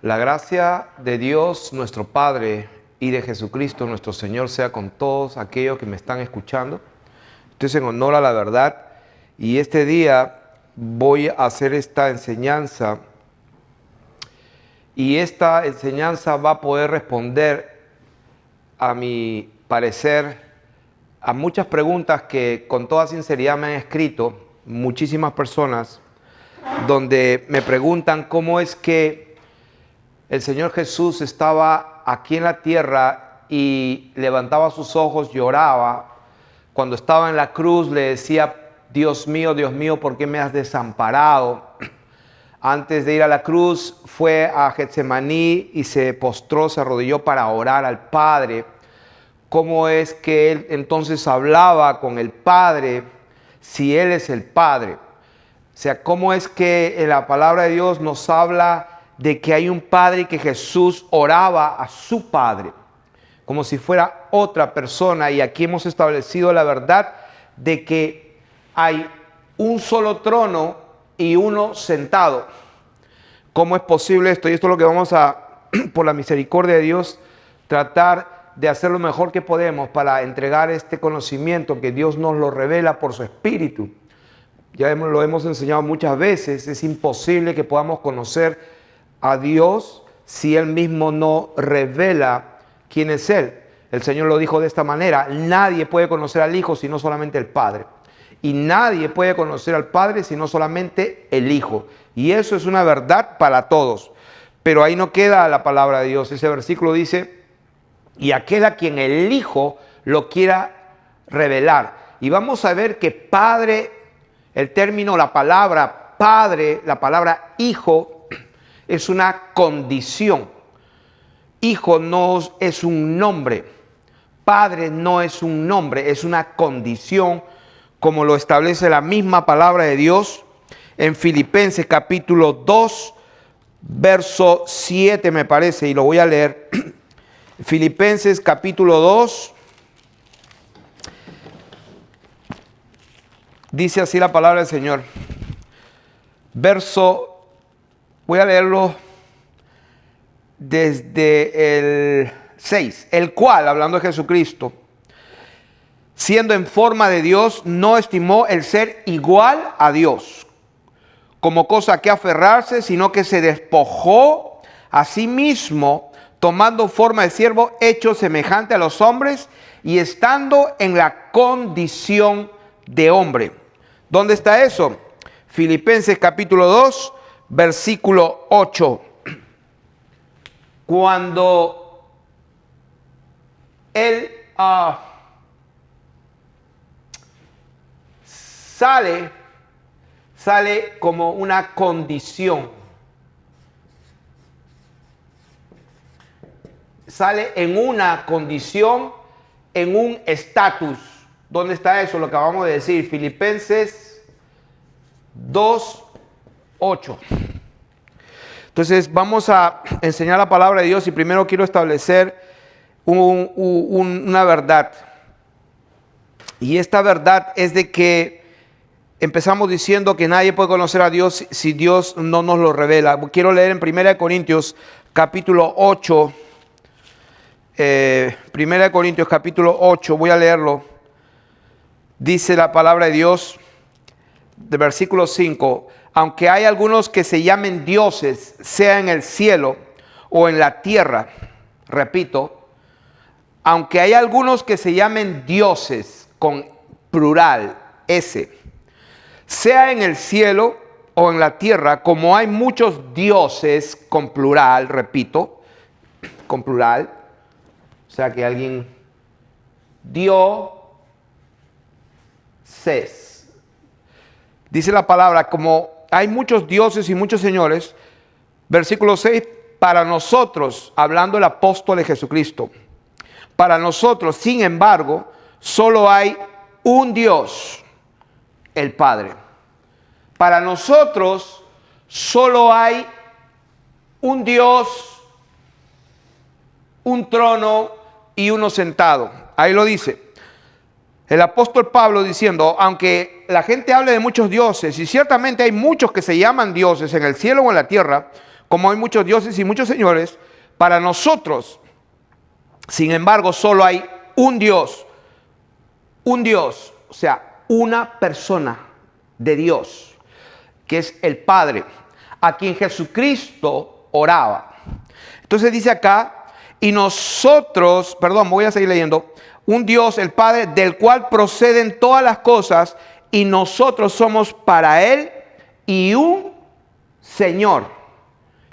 La gracia de Dios, nuestro Padre, y de Jesucristo, nuestro Señor, sea con todos aquellos que me están escuchando. Esto es en honor a la verdad. Y este día voy a hacer esta enseñanza. Y esta enseñanza va a poder responder, a mi parecer, a muchas preguntas que con toda sinceridad me han escrito muchísimas personas, donde me preguntan cómo es que el Señor Jesús estaba aquí en la tierra y levantaba sus ojos, lloraba. Cuando estaba en la cruz le decía: Dios mío, ¿por qué me has desamparado? Antes de ir a la cruz fue a Getsemaní y se postró, se arrodilló para orar al Padre. ¿Cómo es que él entonces hablaba con el Padre si Él es el Padre? O sea, ¿cómo es que en la palabra de Dios nos habla de que hay un Padre y que Jesús oraba a su Padre como si fuera otra persona? Y aquí hemos establecido la verdad de que hay un solo trono y uno sentado. ¿Cómo es posible esto? Y esto es lo que vamos a, por la misericordia de Dios, tratar de hacer lo mejor que podemos para entregar este conocimiento que Dios nos lo revela por su Espíritu. Ya lo hemos enseñado muchas veces. Es imposible que podamos conocer a Dios si Él mismo no revela quién es Él. El Señor lo dijo de esta manera: nadie puede conocer al Hijo sino solamente el Padre. Y nadie puede conocer al Padre sino solamente el Hijo. Y eso es una verdad para todos. Pero ahí no queda la palabra de Dios. Ese versículo dice: y aquel a quien el Hijo lo quiera revelar. Y vamos a ver que Padre, el término, la palabra Padre, la palabra Hijo, es una condición. Hijo no es un nombre. Padre no es un nombre, es una condición, como lo establece la misma palabra de Dios en Filipenses capítulo 2, verso 7 me parece, y lo voy a leer. Filipenses capítulo 2, dice así la palabra del Señor. Voy a leerlo desde el 6. El cual, hablando de Jesucristo, siendo en forma de Dios, no estimó el ser igual a Dios como cosa que aferrarse, sino que se despojó a sí mismo, tomando forma de siervo, hecho semejante a los hombres, y estando en la condición de hombre. ¿Dónde está eso? Filipenses capítulo 2, versículo 8. Cuando Él sale como una condición. Sale en una condición, en un estatus. ¿Dónde está eso? Lo que acabamos de decir. Filipenses 2, 8. Entonces vamos a enseñar la palabra de Dios y primero quiero establecer una verdad. Y esta verdad es de que empezamos diciendo que nadie puede conocer a Dios si Dios no nos lo revela. Quiero leer en 1 Corintios capítulo 8. 1 Corintios capítulo 8, voy a leerlo. Dice la palabra de Dios, de versículo 5: aunque hay algunos que se llamen dioses, sea en el cielo o en la tierra. Repito, aunque hay algunos que se llamen dioses, con plural, S, sea en el cielo o en la tierra, como hay muchos dioses, con plural, repito, con plural. O sea que alguien dio ses. Dice la palabra, como hay muchos dioses y muchos señores. Versículo 6, para nosotros, hablando el apóstol de Jesucristo, para nosotros, sin embargo, solo hay un Dios, el Padre. Para nosotros, solo hay un Dios, un trono y uno sentado. Ahí lo dice el apóstol Pablo diciendo: aunque la gente hable de muchos dioses, y ciertamente hay muchos que se llaman dioses en el cielo o en la tierra, como hay muchos dioses y muchos señores, para nosotros, sin embargo, solo hay un Dios, o sea, una persona de Dios, que es el Padre, a quien Jesucristo oraba. Entonces dice acá, y nosotros, perdón, voy a seguir leyendo, un Dios, el Padre, del cual proceden todas las cosas, y nosotros somos para Él, y un Señor,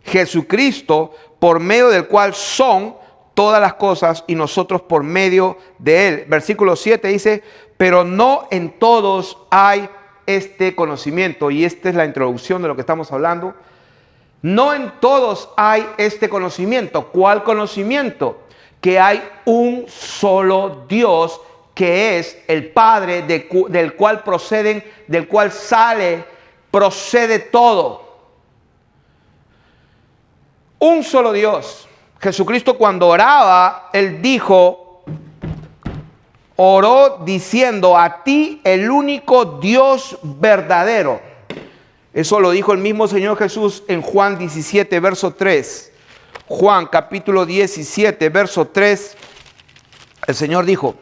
Jesucristo, por medio del cual son todas las cosas, y nosotros por medio de Él. Versículo 7 dice, pero no en todos hay este conocimiento, y esta es la introducción de lo que estamos hablando. No en todos hay este conocimiento. ¿Cuál conocimiento? Que hay un solo Dios, que es el Padre, del cual proceden, del cual procede todo. Un solo Dios. Jesucristo, cuando oraba, Él oró diciendo, a ti el único Dios verdadero. Eso lo dijo el mismo Señor Jesús en Juan 17, verso 3. Juan capítulo 17, verso 3. El Señor dijo,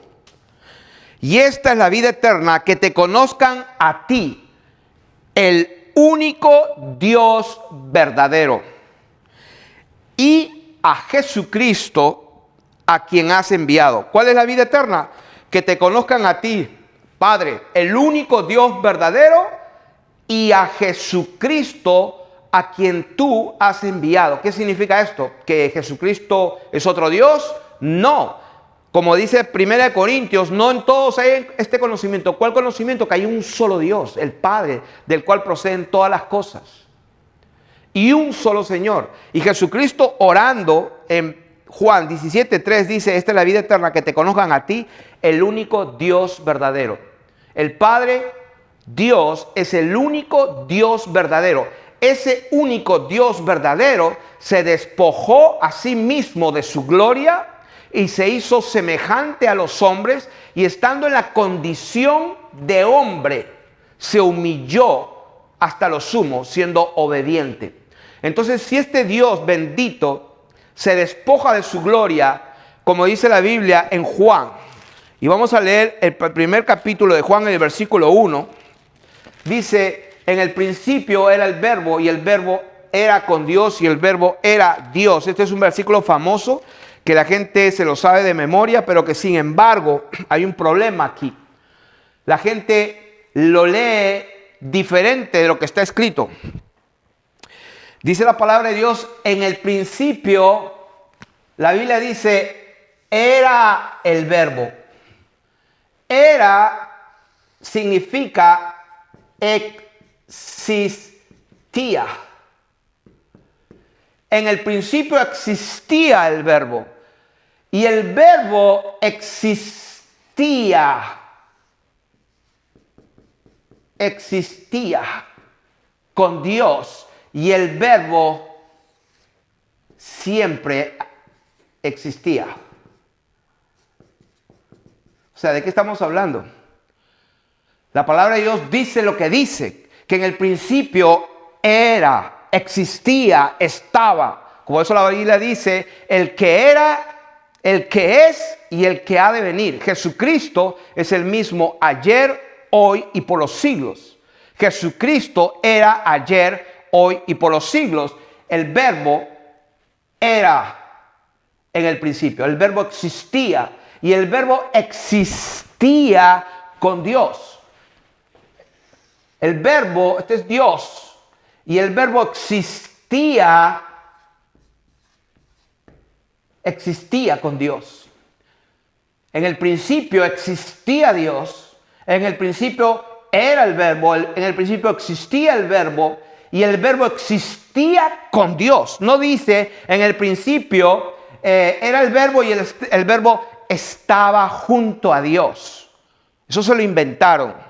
y esta es la vida eterna, que te conozcan a ti, el único Dios verdadero, y a Jesucristo, a quien has enviado. ¿Cuál es la vida eterna? Que te conozcan a ti, Padre, el único Dios verdadero, y a Jesucristo, a quien tú has enviado. ¿Qué significa esto? ¿Que Jesucristo es otro Dios? No. Como dice 1 Corintios, no en todos hay este conocimiento. ¿Cuál conocimiento? Que hay un solo Dios, el Padre, del cual proceden todas las cosas. Y un solo Señor. Y Jesucristo, orando en Juan 17:3, dice, esta es la vida eterna, que te conozcan a ti, el único Dios verdadero. El Padre, Dios, es el único Dios verdadero. Ese único Dios verdadero se despojó a sí mismo de su gloria y se hizo semejante a los hombres, y estando en la condición de hombre, se humilló hasta lo sumo, siendo obediente. Entonces, si este Dios bendito se despoja de su gloria, como dice la Biblia en Juan, y vamos a leer el primer capítulo de Juan en el versículo 1, dice, en el principio era el verbo, y el verbo era con Dios, y el verbo era Dios. Este es un versículo famoso que la gente se lo sabe de memoria, pero que sin embargo hay un problema aquí. La gente lo lee diferente de lo que está escrito. Dice la palabra de Dios, en el principio, la Biblia dice, era el verbo. Era significa existía. En el principio existía el verbo, y el verbo existía con Dios, y el verbo siempre existía. O sea, ¿de qué estamos hablando? La palabra de Dios dice lo que dice, que en el principio era, existía, estaba. Como eso la Biblia dice, el que era, el que es y el que ha de venir. Jesucristo es el mismo ayer, hoy y por los siglos. Jesucristo era ayer, hoy y por los siglos. El verbo era en el principio. El verbo existía, y el verbo existía con Dios. El verbo, este es Dios, y el verbo existía con Dios. En el principio existía Dios, en el principio era el verbo, en el principio existía el verbo, y el verbo existía con Dios. No dice en el principio era el verbo y el verbo estaba junto a Dios. Eso se lo inventaron.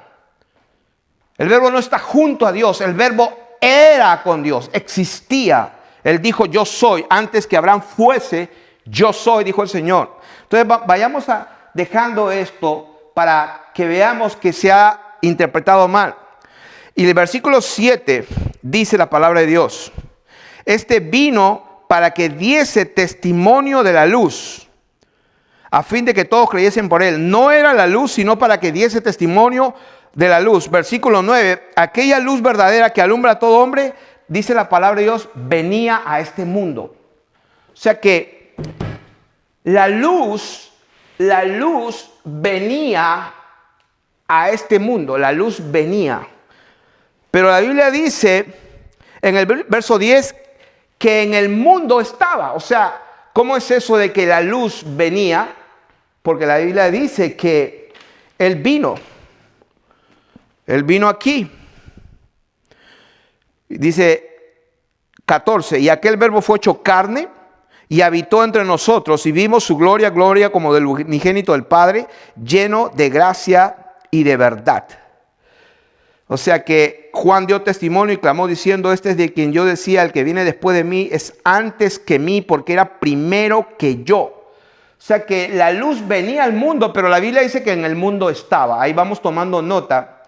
El verbo no está junto a Dios, el verbo era con Dios, existía. Él dijo, yo soy, antes que Abraham fuese, yo soy, dijo el Señor. Entonces vayamos dejando esto para que veamos que se ha interpretado mal. Y el versículo 7 dice la palabra de Dios, Este vino para que diese testimonio de la luz, a fin de que todos creyesen por él. No era la luz, sino para que diese testimonio de la luz. Versículo 9, aquella luz verdadera que alumbra a todo hombre, dice la palabra de Dios, venía a este mundo. O sea que la luz venía a este mundo, la luz venía. Pero la Biblia dice en el verso 10 que en el mundo estaba. O sea, ¿cómo es eso de que la luz venía? Porque la Biblia dice que Él vino aquí. Dice 14, y aquel verbo fue hecho carne y habitó entre nosotros y vimos su gloria, gloria como del unigénito del Padre, lleno de gracia y de verdad. O sea que Juan dio testimonio y clamó diciendo, este es de quien yo decía, el que viene después de mí es antes que mí, porque era primero que yo. O sea que la luz venía al mundo, pero la Biblia dice que en el mundo estaba. Ahí vamos tomando nota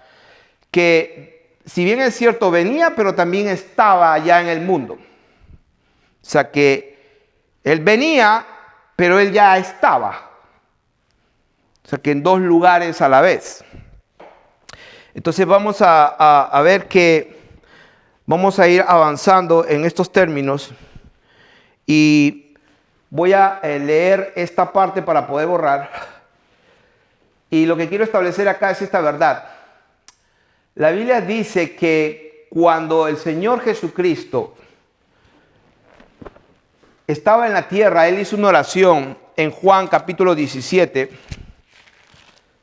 que si bien es cierto venía, pero también estaba ya en el mundo. O sea que Él venía, pero Él ya estaba. O sea que en dos lugares a la vez. Entonces vamos a ver que vamos a ir avanzando en estos términos y voy a leer esta parte para poder borrar. Y lo que quiero establecer acá es esta verdad. La Biblia dice que cuando el Señor Jesucristo estaba en la tierra, Él hizo una oración en Juan capítulo 17.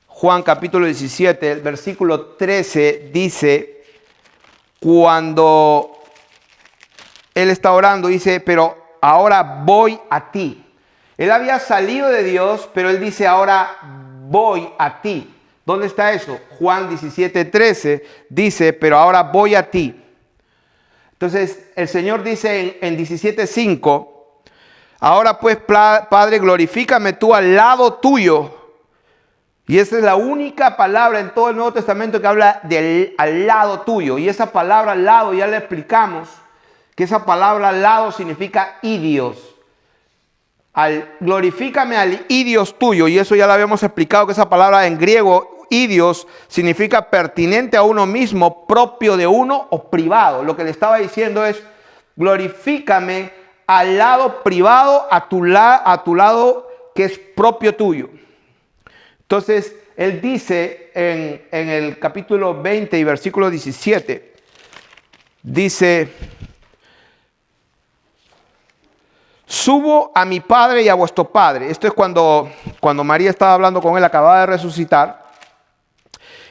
Juan capítulo 17, el versículo 13 dice, cuando Él está orando, dice, pero ahora voy a ti. Él había salido de Dios, pero Él dice, ahora voy a ti. ¿Dónde está eso? Juan 17, 13 dice, pero ahora voy a ti. Entonces, el Señor dice en 17, 5, ahora pues, Padre, glorifícame tú al lado tuyo. Y esa es la única palabra en todo el Nuevo Testamento que habla del al lado tuyo. Y esa palabra al lado, ya le explicamos que esa palabra al lado significa idios. Glorifícame al idios tuyo. Y eso ya lo habíamos explicado, que esa palabra en griego, idios, significa pertinente a uno mismo, propio de uno o privado. Lo que le estaba diciendo es, glorifícame al lado privado, a tu lado que es propio tuyo. Entonces, Él dice en el capítulo 20 y versículo 17, dice, subo a mi Padre y a vuestro Padre. Esto es cuando María estaba hablando con Él, acababa de resucitar.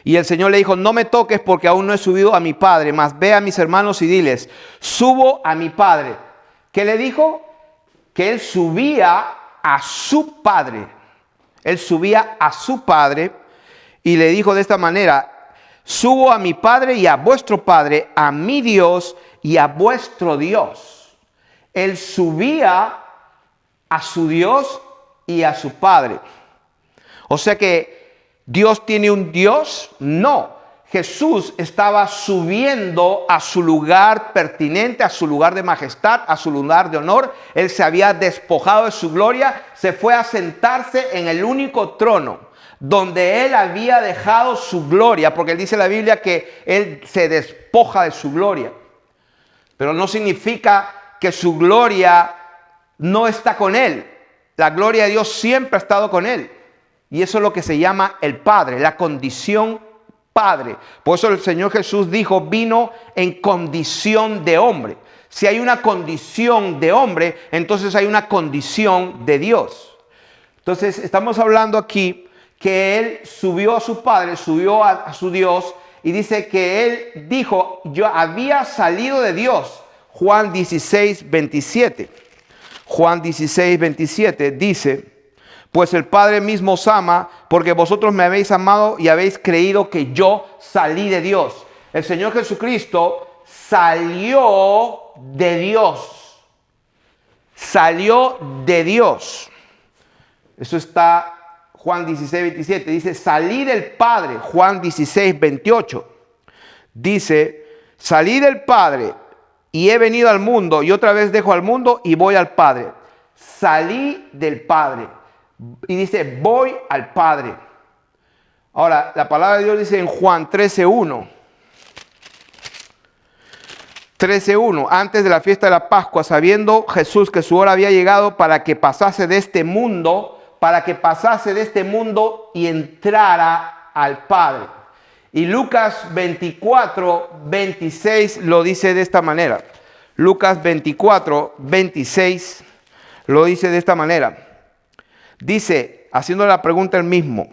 Y el Señor le dijo, no me toques porque aún no he subido a mi Padre, mas ve a mis hermanos y diles, subo a mi Padre. ¿Qué le dijo? Que Él subía a su Padre. Él subía a su Padre y le dijo de esta manera, subo a mi Padre y a vuestro Padre, a mi Dios y a vuestro Dios. Él subía a su Dios y a su Padre. O sea que ¿Dios tiene un Dios? No. Jesús estaba subiendo a su lugar pertinente, a su lugar de majestad, a su lugar de honor. Él se había despojado de su gloria, se fue a sentarse en el único trono donde Él había dejado su gloria, porque Él dice en la Biblia que Él se despoja de su gloria. Pero no significa que su gloria no está con Él. La gloria de Dios siempre ha estado con Él. Y eso es lo que se llama el Padre, la condición Padre. Por eso el Señor Jesús dijo, vino en condición de hombre. Si hay una condición de hombre, entonces hay una condición de Dios. Entonces estamos hablando aquí que Él subió a su Padre, subió a su Dios, y dice que Él dijo, yo había salido de Dios. Juan 16, 27. Juan 16, 27 dice, pues el Padre mismo os ama porque vosotros me habéis amado y habéis creído que yo salí de Dios. El Señor Jesucristo salió de Dios. Salió de Dios. Eso está Juan 16, 27. Dice, salí del Padre. Juan 16, 28. Dice, salí del Padre y he venido al mundo y otra vez dejo al mundo y voy al Padre. Salí del Padre. Y dice, voy al Padre. Ahora, la palabra de Dios dice en Juan 13:1. 13:1, antes de la fiesta de la Pascua, sabiendo Jesús que su hora había llegado para que pasase de este mundo, y entrara al Padre. Y Lucas 24:26 lo dice de esta manera. Lucas 24:26 lo dice de esta manera. Dice, haciendo la pregunta él mismo,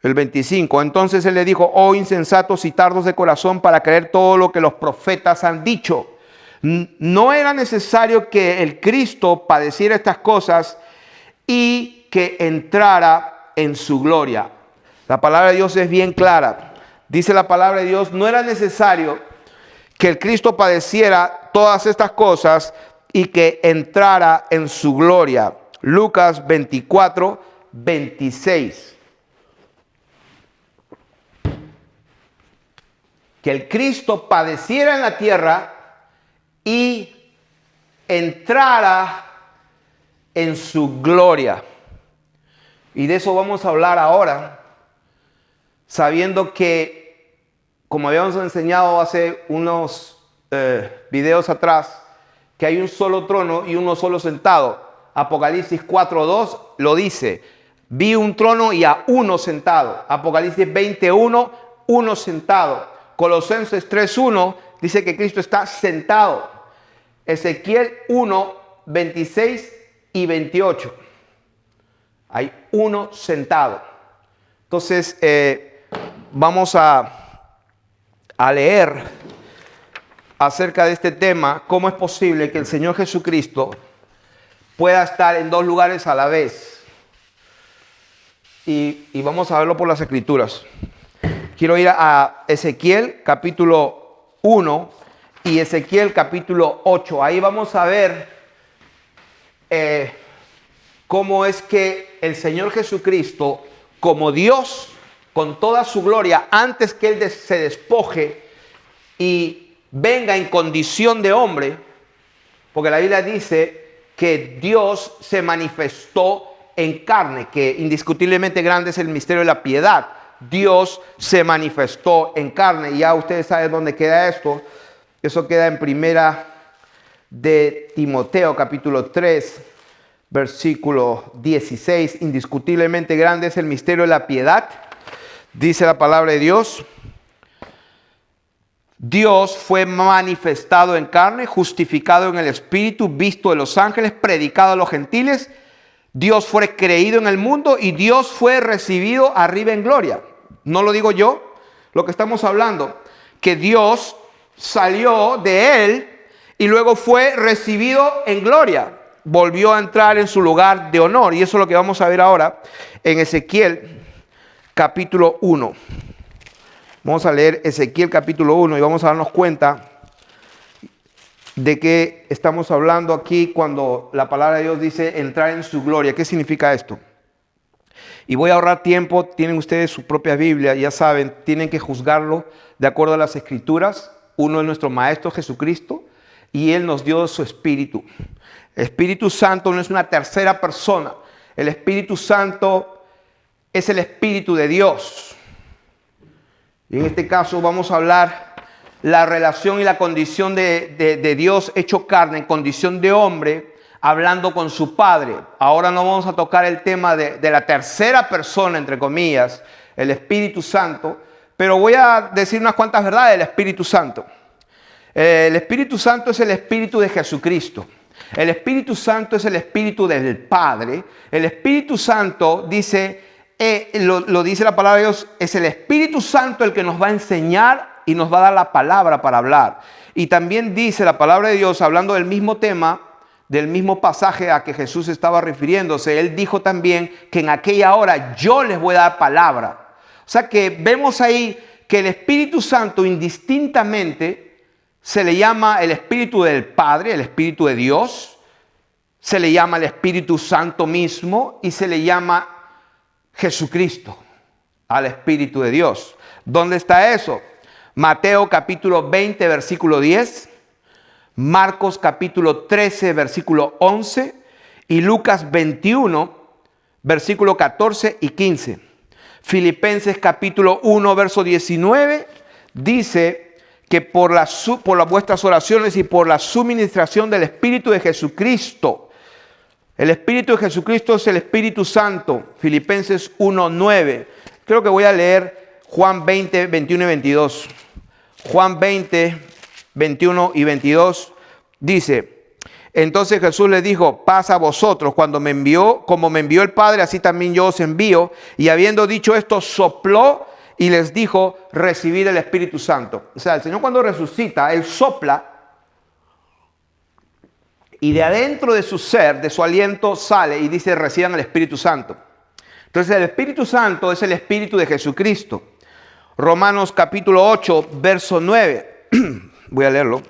el 25, entonces él le dijo, oh insensatos y tardos de corazón para creer todo lo que los profetas han dicho. No era necesario que el Cristo padeciera estas cosas y que entrara en su gloria. La palabra de Dios es bien clara. Dice la palabra de Dios, no era necesario que el Cristo padeciera todas estas cosas y que entrara en su gloria. Lucas 24:26. Que el Cristo padeciera en la tierra y entrara en su gloria. Y de eso vamos a hablar ahora, sabiendo que, como habíamos enseñado hace unos videos atrás, que hay un solo trono y uno solo sentado. Apocalipsis 4:2 lo dice, vi un trono y a uno sentado. Apocalipsis 20:1, uno sentado. Colosenses 3:1 dice que Cristo está sentado. Ezequiel 1:26 y 28. Hay uno sentado. Entonces, vamos a leer acerca de este tema. ¿Cómo es posible que el Señor Jesucristo pueda estar en dos lugares a la vez? Y vamos a verlo por las Escrituras. Quiero ir a Ezequiel capítulo 1 y Ezequiel capítulo 8. Ahí vamos a ver cómo es que el Señor Jesucristo, como Dios, con toda su gloria, antes que Él se despoje y venga en condición de hombre, porque la Biblia dice que Dios se manifestó en carne, que indiscutiblemente grande es el misterio de la piedad. Dios se manifestó en carne. Y ya ustedes saben dónde queda esto. Eso queda en primera de Timoteo capítulo 3, versículo 16. Indiscutiblemente grande es el misterio de la piedad. Dice la palabra de Dios. Dios fue manifestado en carne, justificado en el Espíritu, visto de los ángeles, predicado a los gentiles. Dios fue creído en el mundo y Dios fue recibido arriba en gloria. No lo digo yo, lo que estamos hablando, que Dios salió de Él y luego fue recibido en gloria. Volvió a entrar en su lugar de honor. Y eso es lo que vamos a ver ahora en Ezequiel capítulo 1. Vamos a leer Ezequiel capítulo 1 y vamos a darnos cuenta de qué estamos hablando aquí cuando la palabra de Dios dice entrar en su gloria. ¿Qué significa esto? Y voy a ahorrar tiempo, tienen ustedes su propia Biblia, ya saben, tienen que juzgarlo de acuerdo a las Escrituras. Uno es nuestro Maestro Jesucristo y Él nos dio su Espíritu. El Espíritu Santo no es una tercera persona. El Espíritu Santo es el Espíritu de Dios. Y en este caso vamos a hablar la relación y la condición de Dios hecho carne, en condición de hombre, hablando con su Padre. Ahora no vamos a tocar el tema de la tercera persona, entre comillas, el Espíritu Santo, pero voy a decir unas cuantas verdades del Espíritu Santo. El Espíritu Santo es el Espíritu de Jesucristo. El Espíritu Santo es el Espíritu del Padre. El Espíritu Santo dice, lo dice la palabra de Dios, es el Espíritu Santo el que nos va a enseñar y nos va a dar la palabra para hablar. Y también dice la palabra de Dios, hablando del mismo tema, del mismo pasaje a que Jesús estaba refiriéndose, Él dijo también que en aquella hora yo les voy a dar palabra. O sea que vemos ahí que el Espíritu Santo indistintamente se le llama el Espíritu del Padre, el Espíritu de Dios, se le llama el Espíritu Santo mismo y se le llama Jesucristo al Espíritu de Dios. ¿Dónde está eso? Mateo capítulo 20, versículo 10. Marcos capítulo 13, versículo 11 y Lucas 21, versículo 14 y 15. Filipenses capítulo 1, verso 19 dice que por las vuestras oraciones y por la suministración del Espíritu de Jesucristo. El Espíritu de Jesucristo es el Espíritu Santo. Filipenses 1, 9. Creo que voy a leer Juan 20, 21 y 22. Juan 20, 21 y 22 dice: entonces Jesús les dijo, paz a vosotros, como me envió el Padre, así también yo os envío. Y habiendo dicho esto, sopló y les dijo, recibid el Espíritu Santo. O sea, el Señor cuando resucita, Él sopla y de adentro de su ser, de su aliento, sale y dice, reciban el Espíritu Santo. Entonces el Espíritu Santo es el Espíritu de Jesucristo. Romanos capítulo 8, verso 9. Voy a leerlo.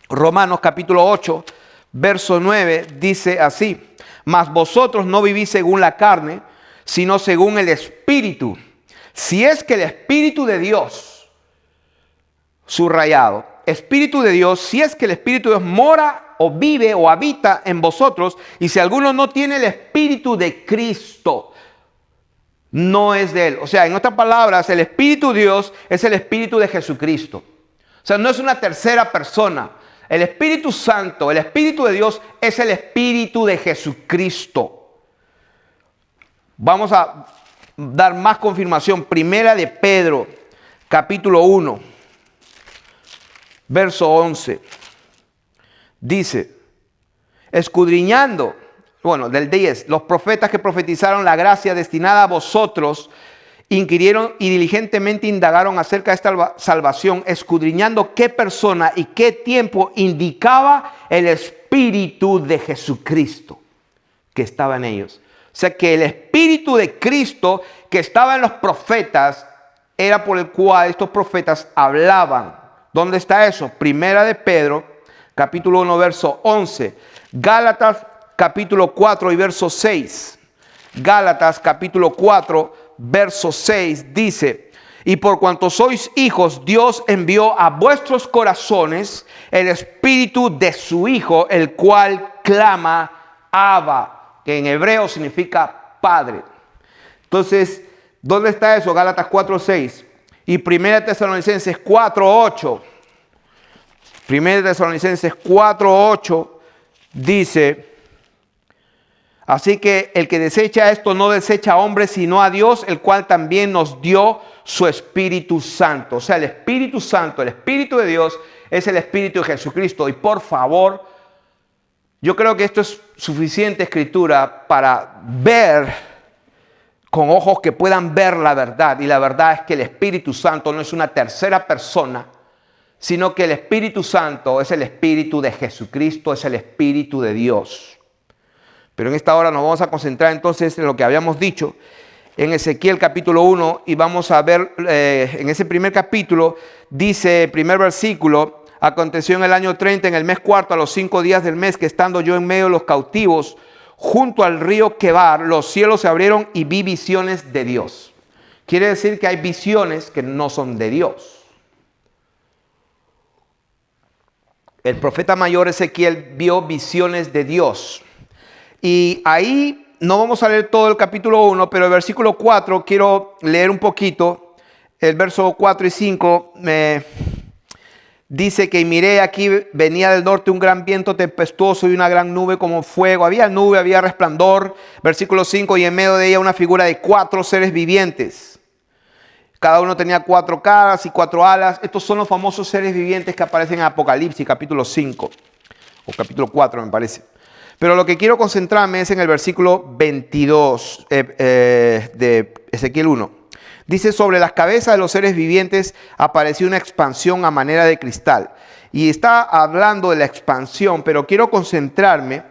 Romanos capítulo 8, verso 9 dice así: mas vosotros no vivís según la carne, sino según el Espíritu. Si es que el Espíritu de Dios, subrayado, Espíritu de Dios, si es que el Espíritu de Dios mora o vive o habita en vosotros, y si alguno no tiene el Espíritu de Cristo, no es de él. O sea, en otras palabras, el Espíritu de Dios es el Espíritu de Jesucristo. O sea, no es una tercera persona. El Espíritu Santo, el Espíritu de Dios es el Espíritu de Jesucristo. Vamos a dar más confirmación. Primera de Pedro, capítulo 1, verso 11. Dice, escudriñando, del 10, los profetas que profetizaron la gracia destinada a vosotros, inquirieron y diligentemente indagaron acerca de esta salvación, escudriñando qué persona y qué tiempo indicaba el Espíritu de Jesucristo que estaba en ellos. O sea que el Espíritu de Cristo que estaba en los profetas era por el cual estos profetas hablaban. ¿Dónde está eso? Primera de Pedro, capítulo 1, verso 11. Gálatas, capítulo 4 y verso 6. Gálatas, capítulo 4, verso 6 dice: y por cuanto sois hijos, Dios envió a vuestros corazones el Espíritu de su Hijo, el cual clama Abba, que en hebreo significa Padre. Entonces, ¿dónde está eso? Gálatas 4, 6. Y Primera Tesalonicenses 4, 8. Primera Tesalonicenses 4, 8 dice: así que el que desecha esto no desecha a hombres, sino a Dios, el cual también nos dio su Espíritu Santo. O sea, el Espíritu Santo, el Espíritu de Dios, es el Espíritu de Jesucristo. Y por favor, yo creo que esto es suficiente escritura para ver con ojos que puedan ver la verdad. Y la verdad es que el Espíritu Santo no es una tercera persona, sino que el Espíritu Santo es el Espíritu de Jesucristo, es el Espíritu de Dios. Pero en esta hora nos vamos a concentrar entonces en lo que habíamos dicho en Ezequiel capítulo 1 y vamos a ver en ese primer capítulo, dice, primer versículo: aconteció en el año 30, en el mes cuarto, a los 5 días del mes, que estando yo en medio de los cautivos, junto al río Quebar, los cielos se abrieron y vi visiones de Dios. Quiere decir que hay visiones que no son de Dios. El profeta mayor Ezequiel vio visiones de Dios. Y ahí no vamos a leer todo el capítulo 1, pero el versículo 4 quiero leer un poquito. El verso 4 y 5 me dice que miré, aquí venía del norte un gran viento tempestuoso y una gran nube como fuego. Había nube, había resplandor. Versículo 5, y en medio de ella una figura de 4 seres vivientes. Cada uno tenía 4 caras y 4 alas. Estos son los famosos seres vivientes que aparecen en Apocalipsis, capítulo 5 o capítulo 4 me parece. Pero lo que quiero concentrarme es en el versículo 22 de Ezequiel 1. Dice: sobre las cabezas de los seres vivientes apareció una expansión a manera de cristal. Y está hablando de la expansión, pero quiero concentrarme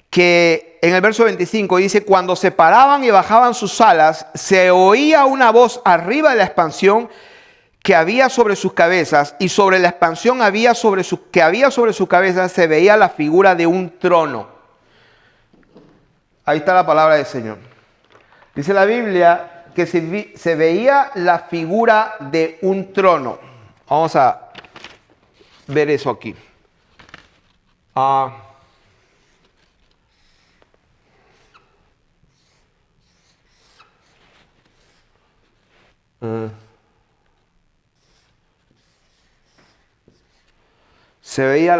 que en el verso 25 dice: cuando se paraban y bajaban sus alas, se oía una voz arriba de la expansión que había sobre sus cabezas, y sobre la expansión que había sobre sus cabezas se veía la figura de un trono. Ahí está la palabra del Señor. Dice la Biblia que se veía la figura de un trono. Vamos a ver eso aquí. Se veía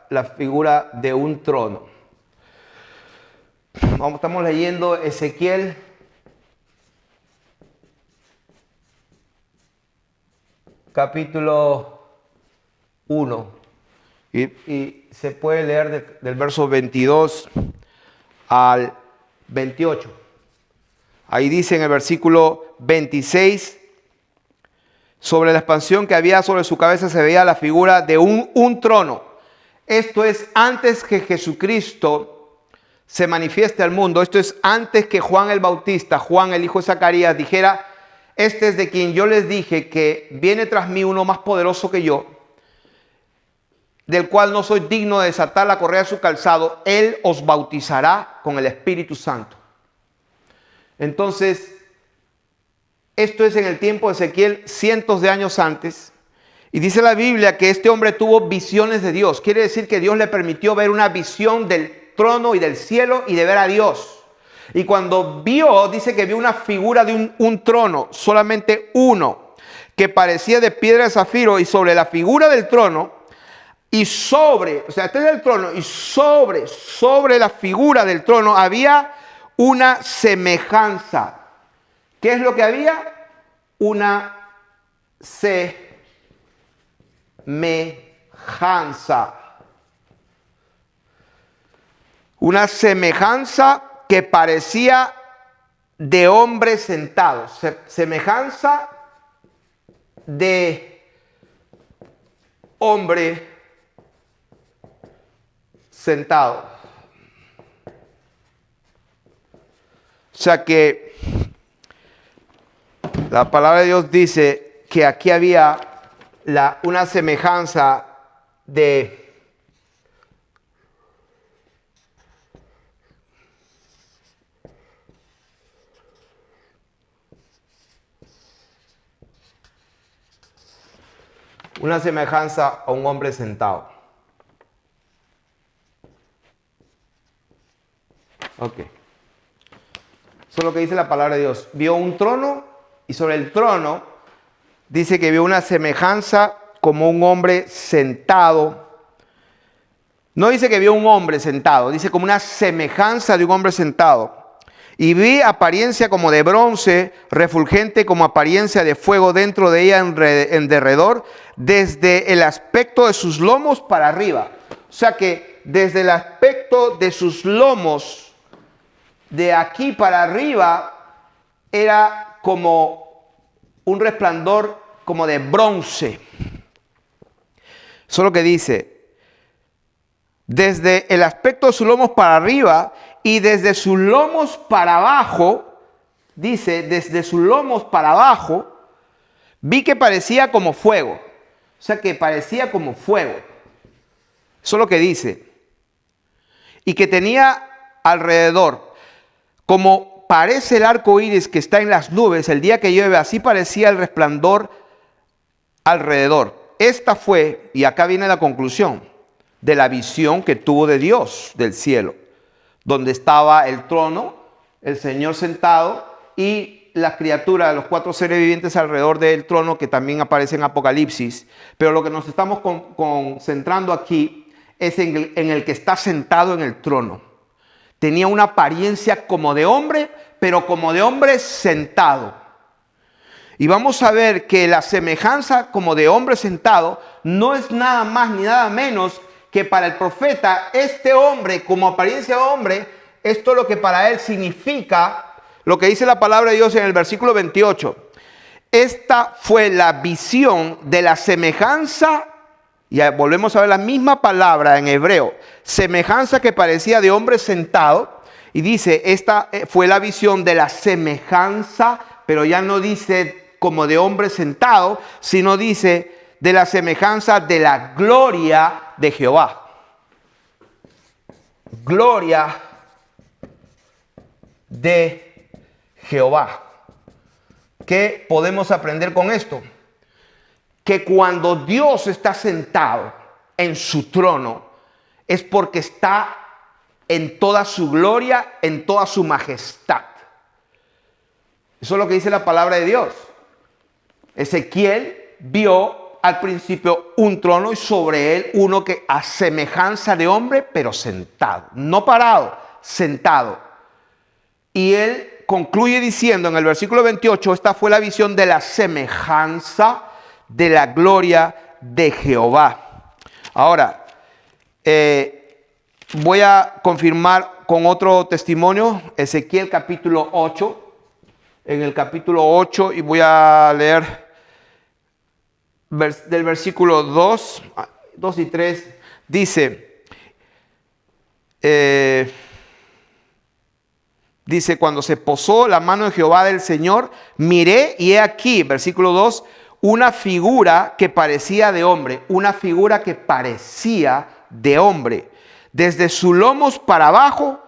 la figura de un trono. Estamos leyendo Ezequiel capítulo 1 y se puede leer del verso 22 al 28. Ahí dice en el versículo 26: sobre la expansión que había sobre su cabeza se veía la figura de un trono. Esto es antes que Jesucristo se manifieste al mundo. Esto es antes que Juan el Bautista, Juan el hijo de Zacarías, dijera: este es de quien yo les dije que viene tras mí uno más poderoso que yo, del cual no soy digno de desatar la correa de su calzado. Él os bautizará con el Espíritu Santo. Entonces, esto es en el tiempo de Ezequiel, cientos de años antes. Y dice la Biblia que este hombre tuvo visiones de Dios. Quiere decir que Dios le permitió ver una visión del trono y del cielo y de ver a Dios. Y cuando vio, dice que vio una figura de un trono, solamente uno, que parecía de piedra de zafiro, y sobre la figura del trono, y sobre, o sea, este es el trono, y sobre la figura del trono había una semejanza. ¿Qué es lo que había? Una semejanza. Una semejanza que parecía de hombre sentado. Semejanza de hombre sentado. O sea que la palabra de Dios dice que aquí había una semejanza de a un hombre sentado. Ok. Eso es lo que dice la palabra de Dios. Vio un trono y sobre el trono dice que vio una semejanza como un hombre sentado. No dice que vio un hombre sentado, dice como una semejanza de un hombre sentado. Y vi apariencia como de bronce, refulgente como apariencia de fuego dentro de ella en derredor, desde el aspecto de sus lomos para arriba. O sea que desde el aspecto de sus lomos, de aquí para arriba, era como un resplandor como de bronce. Eso es lo que dice. Desde el aspecto de sus lomos para arriba y desde sus lomos para abajo, dice, desde sus lomos para abajo, vi que parecía como fuego. O sea, que parecía como fuego. Eso es lo que dice. Y que tenía alrededor, como parece el arco iris que está en las nubes el día que llueve, así parecía el resplandor alrededor. Esta fue, y acá viene la conclusión, de la visión que tuvo de Dios del cielo, donde estaba el trono, el Señor sentado y las criaturas, los 4 seres vivientes alrededor del trono, que también aparece en Apocalipsis. Pero lo que nos estamos concentrando aquí es en el que está sentado en el trono. Tenía una apariencia como de hombre, pero como de hombre sentado. Y vamos a ver que la semejanza como de hombre sentado no es nada más ni nada menos que para el profeta, este hombre, como apariencia de hombre, esto es lo que para él significa, lo que dice la palabra de Dios en el versículo 28. Esta fue la visión de la semejanza, y volvemos a ver la misma palabra en hebreo, semejanza que parecía de hombre sentado, y dice, esta fue la visión de la semejanza, pero ya no dice como de hombre sentado, sino dice de la semejanza de la gloria de Jehová. Gloria de Jehová. ¿Qué podemos aprender con esto? Que cuando Dios está sentado, en su trono, es porque está en toda su gloria, en toda su majestad. Eso es lo que dice la palabra de Dios. Ezequiel vio al principio un trono y sobre él uno que a semejanza de hombre, pero sentado, no parado, sentado. Y él concluye diciendo en el versículo 28, esta fue la visión de la semejanza de la gloria de Jehová. Ahora, voy a confirmar con otro testimonio, Ezequiel capítulo 8. En el capítulo 8, y voy a leer del versículo 2 y 3, dice, cuando se posó la mano de Jehová del Señor, miré y he aquí, versículo 2, una figura que parecía de hombre, desde sus lomos para abajo,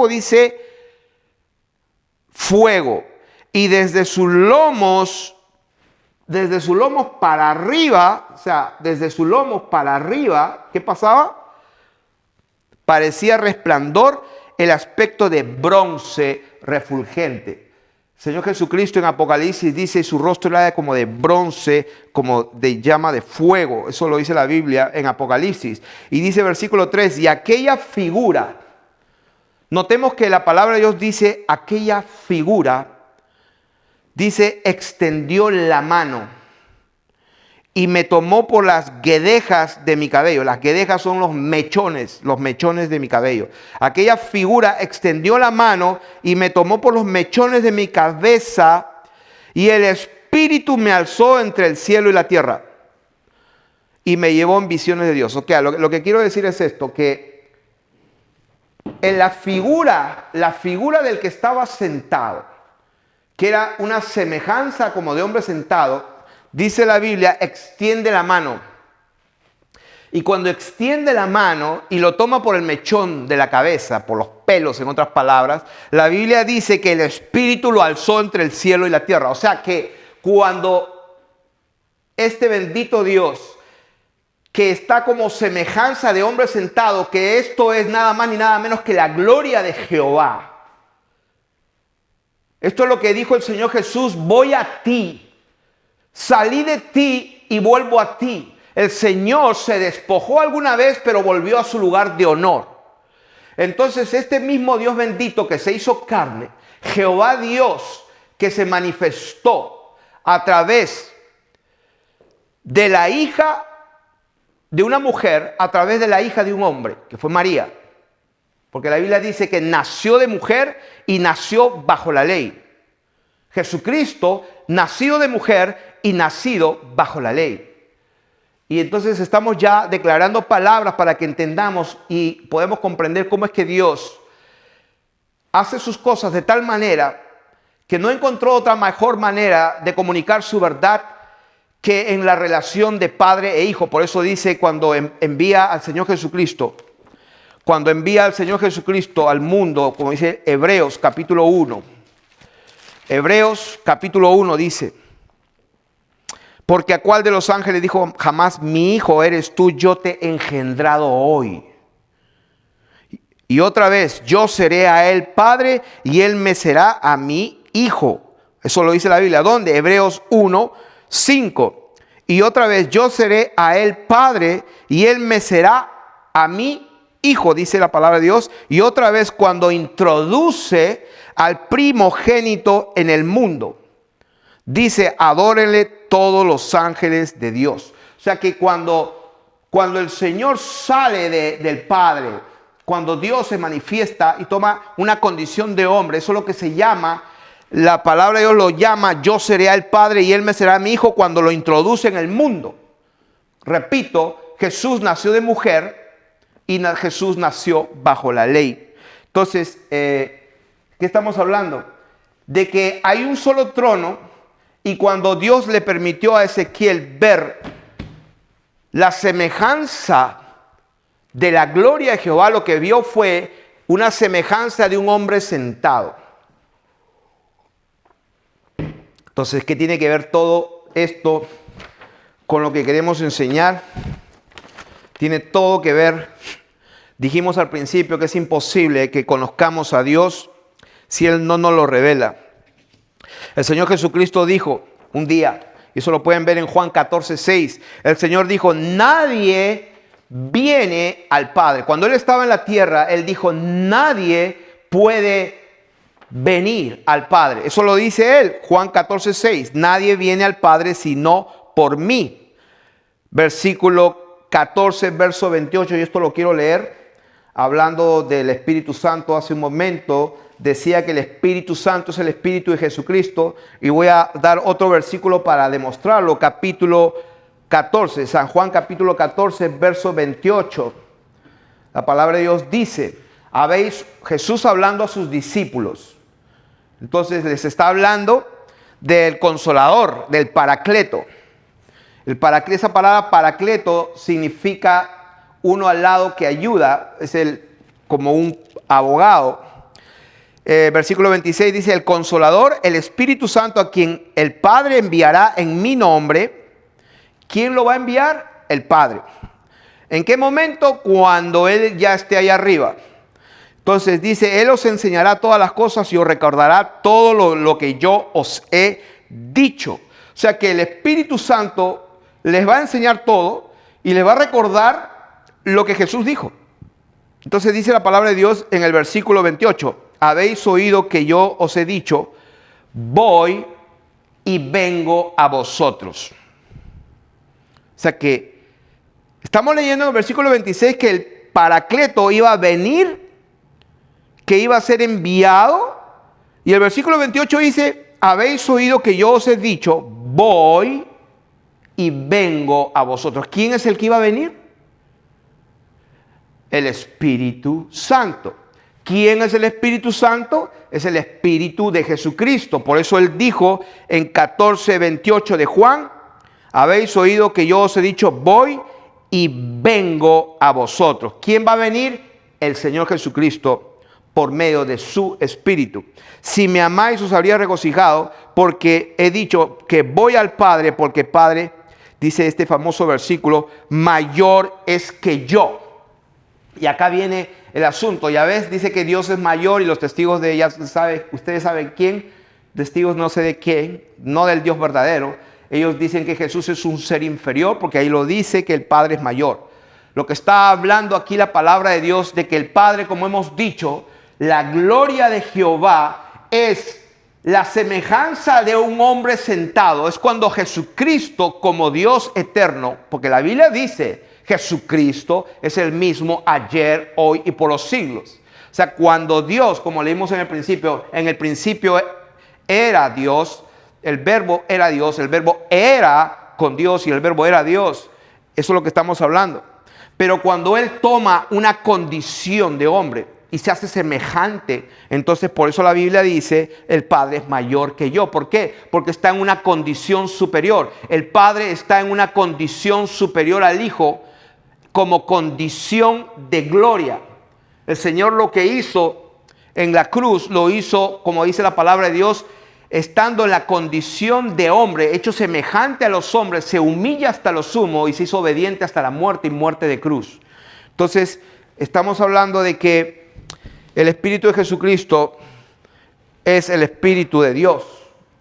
dice, fuego, y desde sus lomos para arriba, ¿qué pasaba? Parecía resplandor, el aspecto de bronce refulgente. El Señor Jesucristo en Apocalipsis dice, su rostro era como de bronce, como de llama de fuego. Eso lo dice la Biblia en Apocalipsis. Y dice versículo 3, y aquella figura, notemos que la palabra de Dios dice, aquella figura, dice, extendió la mano y me tomó por las guedejas de mi cabello. Las guedejas son los mechones de mi cabello. Aquella figura extendió la mano y me tomó por los mechones de mi cabeza, y el Espíritu me alzó entre el cielo y la tierra y me llevó en visiones de Dios. Okay, lo que quiero decir es esto, que en la figura del que estaba sentado, que era una semejanza como de hombre sentado, dice la Biblia, extiende la mano. Y cuando extiende la mano y lo toma por el mechón de la cabeza, por los pelos, en otras palabras, la Biblia dice que el Espíritu lo alzó entre el cielo y la tierra. O sea que cuando este bendito Dios, que está como semejanza de hombre sentado, que esto es nada más ni nada menos que la gloria de Jehová. Esto es lo que dijo el Señor Jesús, voy a ti, salí de ti y vuelvo a ti. El Señor se despojó alguna vez, pero volvió a su lugar de honor. Entonces este mismo Dios bendito que se hizo carne, Jehová Dios, que se manifestó a través de la hija de una mujer, a través de la hija de un hombre, que fue María. Porque la Biblia dice que nació de mujer y nació bajo la ley. Jesucristo, nacido de mujer y nacido bajo la ley. Y entonces estamos ya declarando palabras para que entendamos y podemos comprender cómo es que Dios hace sus cosas de tal manera que no encontró otra mejor manera de comunicar su verdad que en la relación de padre e hijo. Por eso dice cuando envía al Señor Jesucristo, al mundo, como dice Hebreos capítulo 1. Hebreos capítulo 1 dice, porque a cuál de los ángeles dijo jamás, mi hijo eres tú, yo te he engendrado hoy. Y otra vez, yo seré a él padre y él me será a mí hijo. Eso lo dice la Biblia. ¿Dónde? Hebreos 1, 5. Y otra vez, yo seré a él padre y él me será a mí hijo, dice la palabra de Dios. Y otra vez, cuando introduce al primogénito en el mundo, dice, adórenle todos los ángeles de Dios. O sea que cuando el Señor sale del Padre, cuando Dios se manifiesta y toma una condición de hombre, eso es lo que se llama, la palabra de Dios lo llama, yo seré el Padre y él me será mi hijo, cuando lo introduce en el mundo. Repito, Jesús nació de mujer y Jesús nació bajo la ley. Entonces, ¿qué estamos hablando? De que hay un solo trono, y cuando Dios le permitió a Ezequiel ver la semejanza de la gloria de Jehová, lo que vio fue una semejanza de un hombre sentado. Entonces, ¿qué tiene que ver todo esto con lo que queremos enseñar. Tiene todo que ver. Dijimos al principio que es imposible que conozcamos a Dios si Él no nos lo revela. El Señor Jesucristo dijo un día, y eso lo pueden ver en Juan 14:6, el Señor dijo, nadie viene al Padre. Cuando Él estaba en la tierra, Él dijo, nadie puede venir al Padre. Eso lo dice Él, Juan 14:6, nadie viene al Padre sino por mí. Versículo 14, verso 28, y esto lo quiero leer, hablando del Espíritu Santo hace un momento. Decía que el Espíritu Santo es el Espíritu de Jesucristo, y voy a dar otro versículo para demostrarlo. Capítulo 14, San Juan capítulo 14, verso 28. La palabra de Dios dice, Jesús hablando a sus discípulos. Entonces les está hablando del Consolador, del Paracleto. Esa palabra Paracleto significa uno al lado que ayuda, es como un abogado. Versículo 26 dice, el Consolador, el Espíritu Santo, a quien el Padre enviará en mi nombre. ¿Quién lo va a enviar? El Padre. ¿En qué momento? Cuando Él ya esté allá arriba. Entonces dice, Él os enseñará todas las cosas y os recordará todo lo que yo os he dicho. O sea que el Espíritu Santo les va a enseñar todo y les va a recordar lo que Jesús dijo. Entonces dice la palabra de Dios en el versículo 28. Habéis oído que yo os he dicho, voy y vengo a vosotros. O sea que estamos leyendo en el versículo 26 que el Paracleto iba a venir, que iba a ser enviado. Y el versículo 28 dice, habéis oído que yo os he dicho, voy y vengo a vosotros. ¿Quién es el que iba a venir? El Espíritu Santo. ¿Quién es el Espíritu Santo? Es el Espíritu de Jesucristo. Por eso Él dijo en 14:28 de Juan, habéis oído que yo os he dicho, voy y vengo a vosotros. ¿Quién va a venir? El Señor Jesucristo por medio de su Espíritu. Si me amáis os habría regocijado, porque he dicho que voy al Padre, porque Padre, dice este famoso versículo, mayor es que yo. Y acá viene el asunto. Ya ves, dice que Dios es mayor y los testigos de ella, ustedes saben quién, testigos no sé de quién, no del Dios verdadero. Ellos dicen que Jesús es un ser inferior porque ahí lo dice que el Padre es mayor. Lo que está hablando aquí la palabra de Dios de que el Padre, como hemos dicho, la gloria de Jehová es la semejanza de un hombre sentado. Es cuando Jesucristo como Dios eterno, porque la Biblia dice Jesucristo es el mismo ayer, hoy y por los siglos. O sea, cuando Dios, como leímos en el principio era Dios, el verbo era Dios, el verbo era con Dios y el verbo era Dios. Eso es lo que estamos hablando. Pero cuando Él toma una condición de hombre y se hace semejante, entonces por eso la Biblia dice, el Padre es mayor que yo. ¿Por qué? Porque está en una condición superior. El Padre está en una condición superior al Hijo, como condición de gloria. El Señor lo que hizo en la cruz, lo hizo, como dice la palabra de Dios, estando en la condición de hombre, hecho semejante a los hombres, se humilla hasta lo sumo y se hizo obediente hasta la muerte y muerte de cruz. Entonces, estamos hablando de que el Espíritu de Jesucristo es el Espíritu de Dios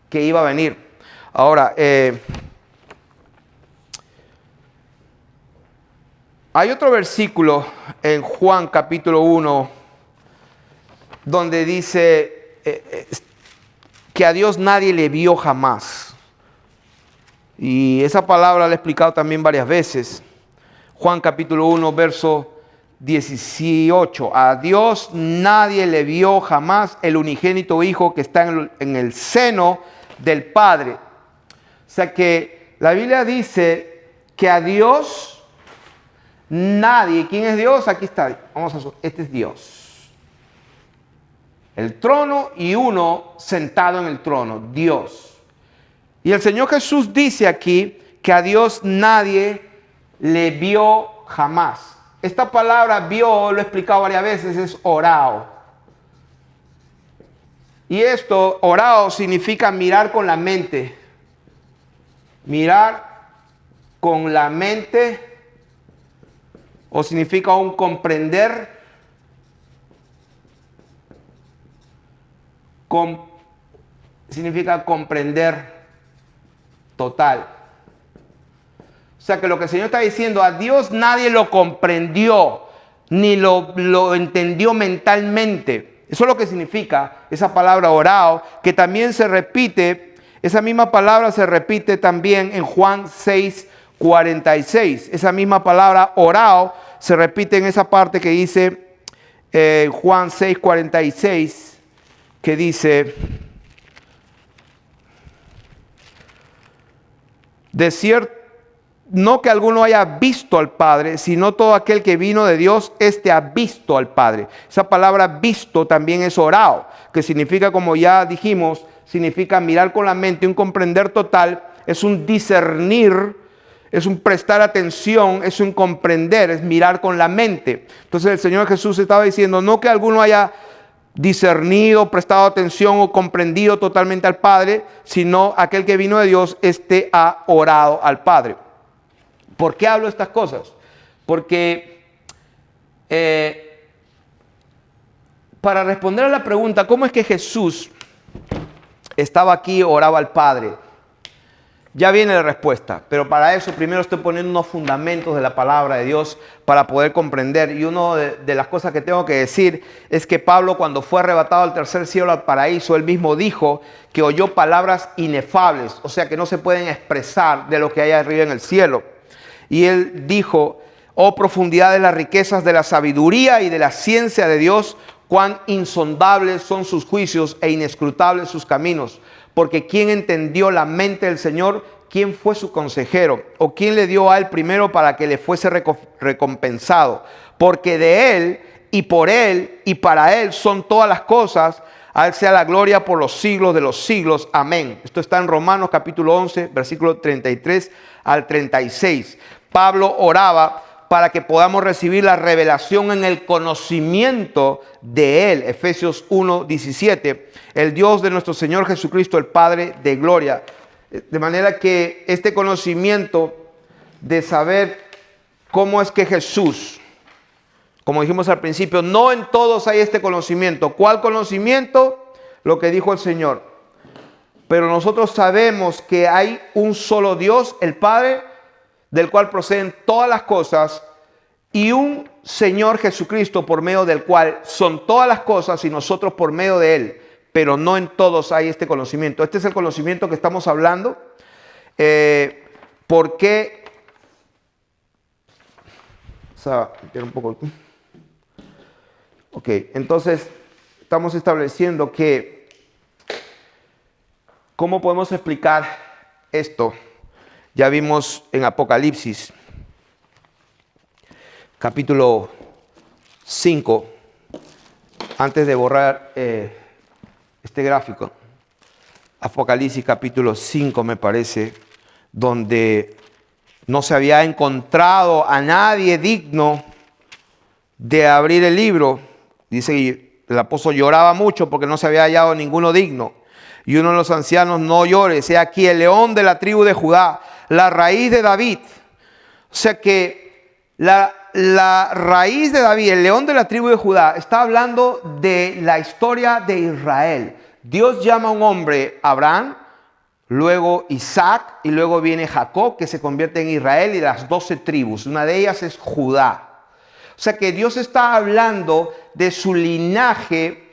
que iba a venir. Ahora, hay otro versículo en Juan capítulo 1 donde dice que a Dios nadie le vio jamás. Y esa palabra la he explicado también varias veces. Juan capítulo 1, verso 18. A Dios nadie le vio jamás, el unigénito Hijo que está en el seno del Padre. O sea que la Biblia dice que a Dios nadie. ¿Quién es Dios? Aquí está. Este es Dios. El trono y uno sentado en el trono. Dios. Y el Señor Jesús dice aquí que a Dios nadie le vio jamás. Esta palabra vio, lo he explicado varias veces, es orao. Y esto, orao, significa mirar con la mente. Mirar con la mente, o significa un comprender, significa comprender total. O sea que lo que el Señor está diciendo, a Dios nadie lo comprendió, ni lo entendió mentalmente. Eso es lo que significa esa palabra orado, que también se repite, esa misma palabra se repite también en Juan 6:46. Esa misma palabra orado se repite en esa parte que dice Juan 6:46, que dice: de cierto, no que alguno haya visto al Padre, sino todo aquel que vino de Dios, éste ha visto al Padre. Esa palabra visto también es orado, que significa, como ya dijimos, significa mirar con la mente, un comprender total, es un discernir, es un prestar atención, es un comprender, es mirar con la mente. Entonces el Señor Jesús estaba diciendo, no que alguno haya discernido, prestado atención o comprendido totalmente al Padre, sino aquel que vino de Dios, éste ha orado al Padre. ¿Por qué hablo estas cosas? Porque para responder a la pregunta, ¿cómo es que Jesús estaba aquí, oraba al Padre? Ya viene la respuesta, pero para eso primero estoy poniendo unos fundamentos de la palabra de Dios para poder comprender. Y una de las cosas que tengo que decir es que Pablo, cuando fue arrebatado al tercer cielo, al paraíso, él mismo dijo que oyó palabras inefables, o sea que no se pueden expresar de lo que hay arriba en el cielo. Y él dijo: oh profundidad de las riquezas de la sabiduría y de la ciencia de Dios, cuán insondables son sus juicios e inescrutables sus caminos. Porque ¿quién entendió la mente del Señor? ¿Quién fue su consejero? ¿O quién le dio a él primero para que le fuese recompensado? Porque de él y por él y para él son todas las cosas. A él sea la gloria por los siglos de los siglos. Amén. Esto está en Romanos capítulo 11, versículo 33 al 36. Pablo oraba para que podamos recibir la revelación en el conocimiento de Él. Efesios 1:17. El Dios de nuestro Señor Jesucristo, el Padre de gloria. De manera que este conocimiento de saber cómo es que Jesús, como dijimos al principio, no en todos hay este conocimiento. ¿Cuál conocimiento? Lo que dijo el Señor. Pero nosotros sabemos que hay un solo Dios, el Padre, del cual proceden todas las cosas, y un Señor Jesucristo por medio del cual son todas las cosas y nosotros por medio de Él. Pero no en todos hay este conocimiento. Este es el conocimiento que estamos hablando. ¿Por qué? O sea, un poco. Ok, entonces estamos estableciendo que ¿cómo podemos explicar esto? Ya vimos en Apocalipsis, capítulo 5, antes de borrar este gráfico, Apocalipsis capítulo 5 me parece, donde no se había encontrado a nadie digno de abrir el libro. Dice que el apóstol lloraba mucho porque no se había hallado ninguno digno. Y uno de los ancianos: no llores, he aquí el león de la tribu de Judá, la raíz de David. O sea que la raíz de David, el león de la tribu de Judá, está hablando de la historia de Israel. Dios llama a un hombre, Abraham, luego Isaac, y luego viene Jacob, que se convierte en Israel, y las 12 tribus. Una de ellas es Judá. O sea que Dios está hablando de su linaje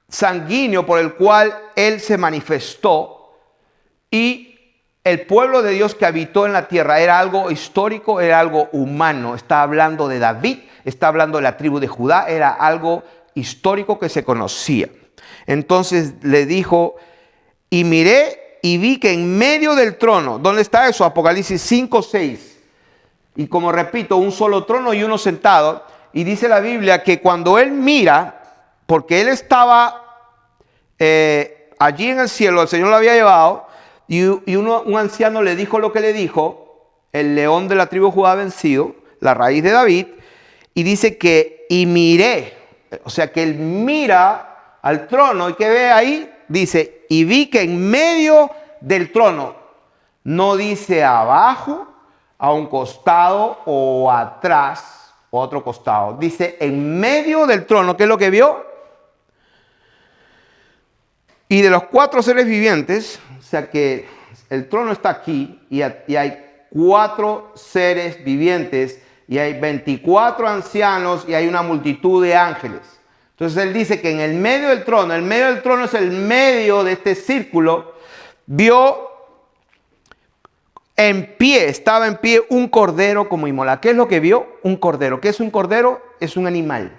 sanguíneo por el cual Él se manifestó, y el pueblo de Dios que habitó en la tierra era algo histórico, era algo humano. Está hablando de David, está hablando de la tribu de Judá, era algo histórico que se conocía. Entonces le dijo: y miré y vi que en medio del trono, ¿dónde está eso? Apocalipsis 5:6. Y como repito, un solo trono y uno sentado. Y dice la Biblia que cuando él mira, porque él estaba allí en el cielo, el Señor lo había llevado, y un anciano le dijo lo que le dijo, el león de la tribu de Judá vencido, la raíz de David, y dice que, y miré, o sea que él mira al trono, y que ve ahí, dice, y vi que en medio del trono, No dice abajo, a un costado o atrás, o otro costado. Dice en medio del trono. ¿Qué es lo que vio? Y de los 4 seres vivientes, o sea que el trono está aquí y hay 4 seres vivientes y hay 24 ancianos y hay una multitud de ángeles. Entonces él dice que en el medio del trono es el medio de este círculo, vio en pie, estaba en pie un cordero como inmolado. ¿Qué es lo que vio? Un cordero. ¿Qué es un cordero? Es un animal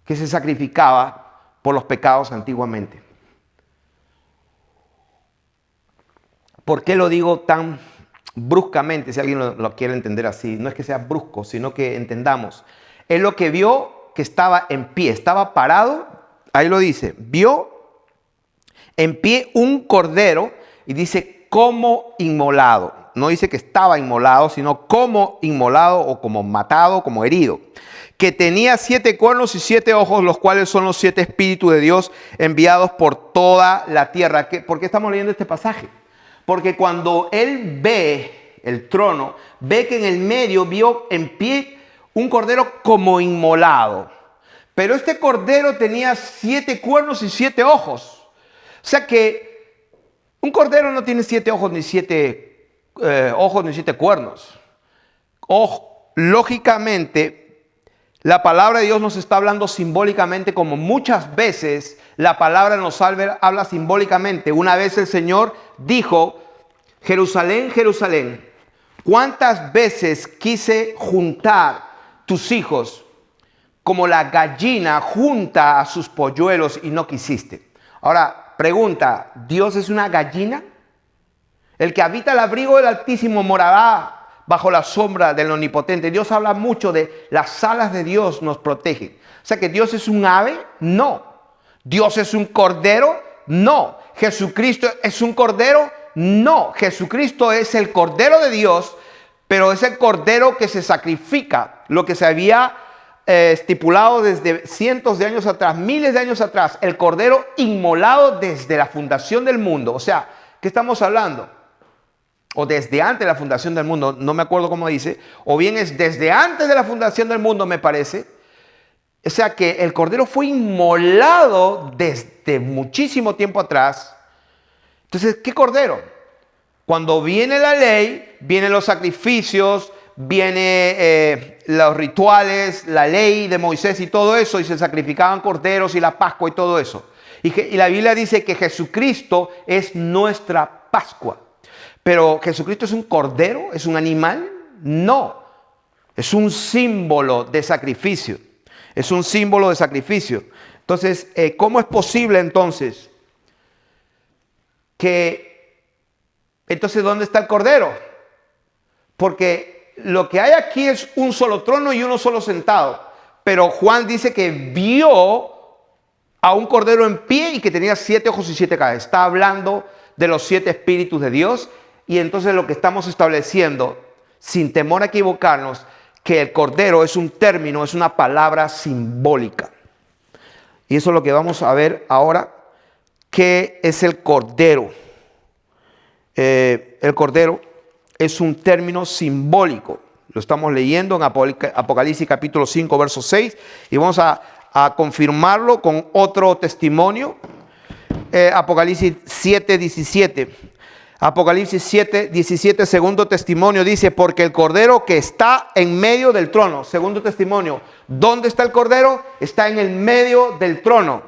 que se sacrificaba por los pecados antiguamente. ¿Por qué lo digo tan bruscamente? Si alguien lo quiere entender así. No es que sea brusco, sino que entendamos. Él lo que vio que estaba en pie, estaba parado. Ahí lo dice. Vio en pie un cordero y dice como inmolado. No dice que estaba inmolado, sino como inmolado o como matado, como herido. Que tenía 7 cuernos y 7 ojos, los cuales son los 7 espíritus de Dios enviados por toda la tierra. ¿Por qué estamos leyendo este pasaje? Porque cuando él ve el trono, ve que en el medio vio en pie un cordero como inmolado. Pero este cordero tenía 7 cuernos y 7 ojos. O sea que un cordero no tiene 7 ojos ni 7 ojos ni 7 cuernos. Lógicamente, la palabra de Dios nos está hablando simbólicamente, como muchas veces la palabra nos habla simbólicamente. Una vez el Señor dijo: Jerusalén, Jerusalén, ¿cuántas veces quise juntar tus hijos como la gallina junta a sus polluelos y no quisiste? Ahora, pregunta, ¿Dios es una gallina? El que habita el abrigo del Altísimo morará bajo la sombra del Omnipotente. Dios habla mucho de las alas de Dios nos protegen. O sea, que Dios es un ave, no. Dios es un cordero, no. Jesucristo es un cordero, no. Jesucristo es el cordero de Dios, pero es el cordero que se sacrifica. Lo que se había estipulado desde cientos de años atrás, miles de años atrás, el cordero inmolado desde la fundación del mundo. O sea, ¿qué estamos hablando? O desde antes de la fundación del mundo, no me acuerdo cómo dice, o bien es desde antes de la fundación del mundo, me parece. O sea que el cordero fue inmolado desde muchísimo tiempo atrás. Entonces, ¿qué cordero? Cuando viene la ley, vienen los sacrificios, vienen los rituales, la ley de Moisés y todo eso, y se sacrificaban corderos y la Pascua y todo eso. Y la Biblia dice que Jesucristo es nuestra Pascua. Pero ¿Jesucristo es un cordero? ¿Es un animal? No. Es un símbolo de sacrificio. Es un símbolo de sacrificio. Entonces, ¿cómo es posible entonces entonces ¿dónde está el cordero? Porque lo que hay aquí es un solo trono y uno solo sentado. Pero Juan dice que vio a un cordero en pie y que tenía 7 ojos y 7 cabezas. Está hablando de los 7 espíritus de Dios. Y entonces lo que estamos estableciendo, sin temor a equivocarnos, que el cordero es un término, es una palabra simbólica. Y eso es lo que vamos a ver ahora. ¿Qué es el cordero? El cordero es un término simbólico. Lo estamos leyendo en Apocalipsis capítulo 5, verso 6. Y vamos a confirmarlo con otro testimonio. Apocalipsis 7, 17. Apocalipsis 7, 17, segundo testimonio, dice: porque el cordero que está en medio del trono. Segundo testimonio, ¿dónde está el cordero? Está en el medio del trono.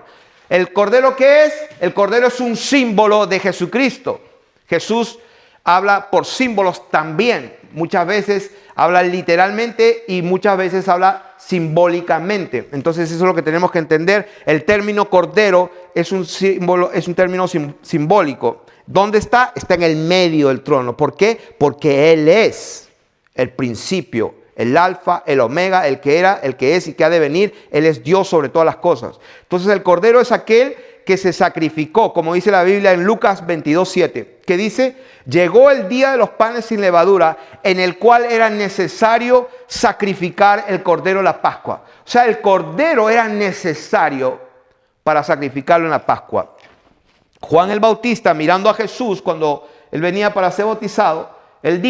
¿El cordero qué es? El cordero es un símbolo de Jesucristo. Jesús habla por símbolos también. Muchas veces habla literalmente y muchas veces habla simbólicamente. Entonces eso es lo que tenemos que entender. El término cordero es un símbolo, es un término simbólico. ¿Dónde está? Está en el medio del trono. ¿Por qué? Porque Él es el principio, el alfa, el omega, el que era, el que es y que ha de venir. Él es Dios sobre todas las cosas. Entonces el cordero es aquel que se sacrificó, como dice la Biblia en Lucas 22, 7, que dice: llegó el día de los panes sin levadura, en el cual era necesario sacrificar el cordero en la Pascua. O sea, el cordero era necesario para sacrificarlo en la Pascua. Juan el Bautista, mirando a Jesús cuando él venía para ser bautizado, él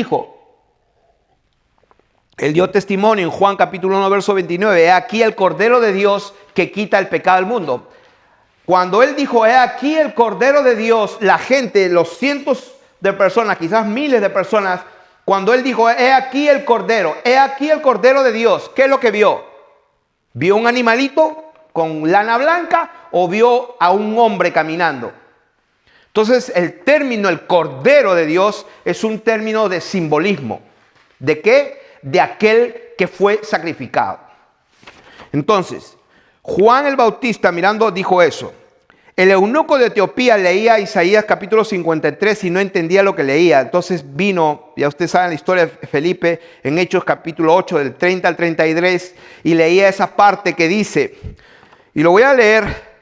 dio testimonio en Juan capítulo 1, verso 29, he aquí el Cordero de Dios que quita el pecado del mundo. Cuando él dijo, he aquí el Cordero de Dios, la gente, los cientos de personas, quizás miles de personas, cuando él dijo, he aquí el Cordero de Dios, ¿qué es lo que vio? ¿Vio un animalito con lana blanca o vio a un hombre caminando? Entonces el término, el Cordero de Dios, es un término de simbolismo. ¿De qué? De aquel que fue sacrificado. Entonces, Juan el Bautista mirando dijo eso. El eunuco de Etiopía leía Isaías capítulo 53 y no entendía lo que leía. Entonces vino, ya ustedes saben la historia de Felipe, en Hechos capítulo 8 del 30 al 33, y leía esa parte que dice, y lo voy a leer,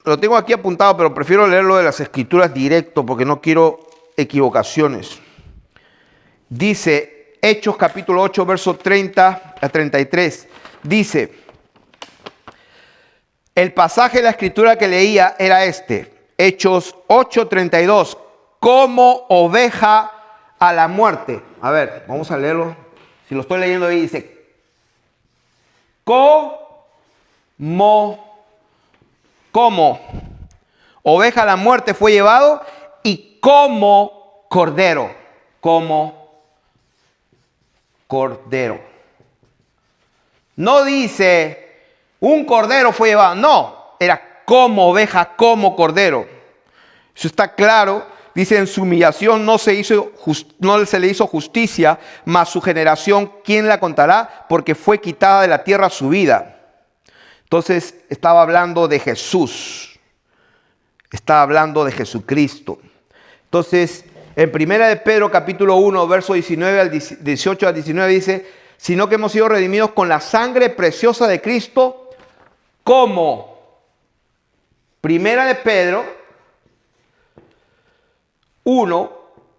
lo tengo aquí apuntado, pero prefiero leerlo de las Escrituras directo porque no quiero equivocaciones. Dice, Hechos capítulo 8, verso 30 a 33, dice, el pasaje de la escritura que leía era este, Hechos 8:32, como oveja a la muerte. A ver, vamos a leerlo. Si lo estoy leyendo ahí, dice, como oveja a la muerte fue llevado y como cordero. No dice un cordero fue llevado. No, era como oveja, como cordero. Eso está claro. Dice, en su humillación no se le hizo justicia, mas su generación, ¿quién la contará? Porque fue quitada de la tierra su vida. Entonces estaba hablando de Jesús. Estaba hablando de Jesucristo. Entonces, en 1 de Pedro capítulo 1, verso 18 al 19 dice, sino que hemos sido redimidos con la sangre preciosa de Cristo, como. 1 de Pedro 1,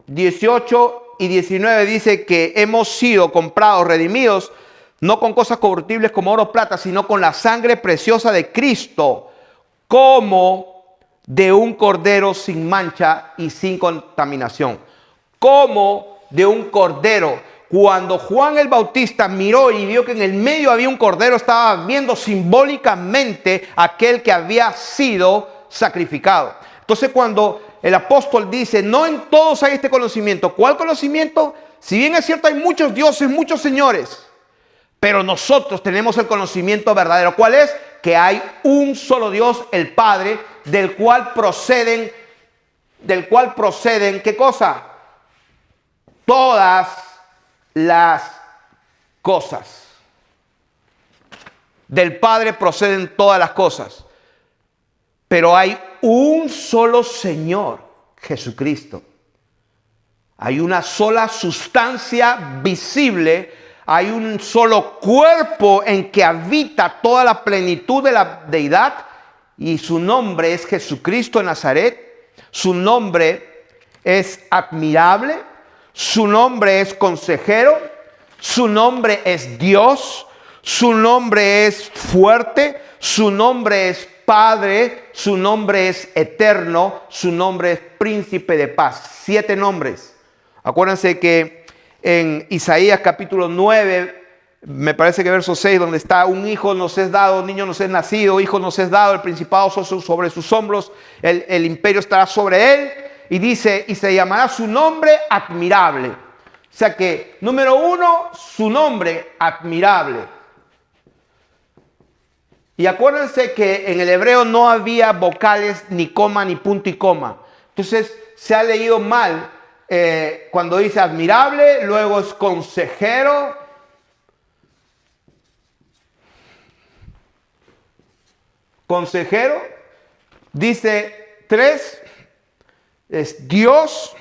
18 y 19 dice que hemos sido comprados, redimidos, no con cosas corruptibles como oro o plata, sino con la sangre preciosa de Cristo, como de un cordero sin mancha y sin contaminación. Como de un cordero. Cuando Juan el Bautista miró y vio que en el medio había un cordero, estaba viendo simbólicamente aquel que había sido sacrificado. Entonces cuando el apóstol dice, no en todos hay este conocimiento. ¿Cuál conocimiento? Si bien es cierto, hay muchos dioses, muchos señores, pero nosotros tenemos el conocimiento verdadero. ¿Cuál es? Que hay un solo Dios, el Padre, del cual proceden, ¿qué cosa? Todas las cosas. Del Padre proceden todas las cosas. Pero hay un solo Señor, Jesucristo. Hay una sola sustancia visible. Hay un solo cuerpo en que habita toda la plenitud de la deidad. Y su nombre es Jesucristo de Nazaret. Su nombre es admirable. Su nombre es consejero. Su nombre es Dios. Su nombre es fuerte. Su nombre es Padre. Su nombre es eterno. Su nombre es príncipe de paz. 7 nombres. Acuérdense que en Isaías capítulo 9, me parece que verso 6, donde está un hijo nos es dado, niño nos es nacido, hijo nos es dado, el principado sobre sus hombros, el imperio estará sobre él. Y dice, y se llamará su nombre admirable. O sea que, número 1, su nombre admirable. Y acuérdense que en el hebreo no había vocales, ni coma, ni punto y coma. Entonces se ha leído mal cuando dice admirable, luego es consejero. Consejero, dice 3, es Dios.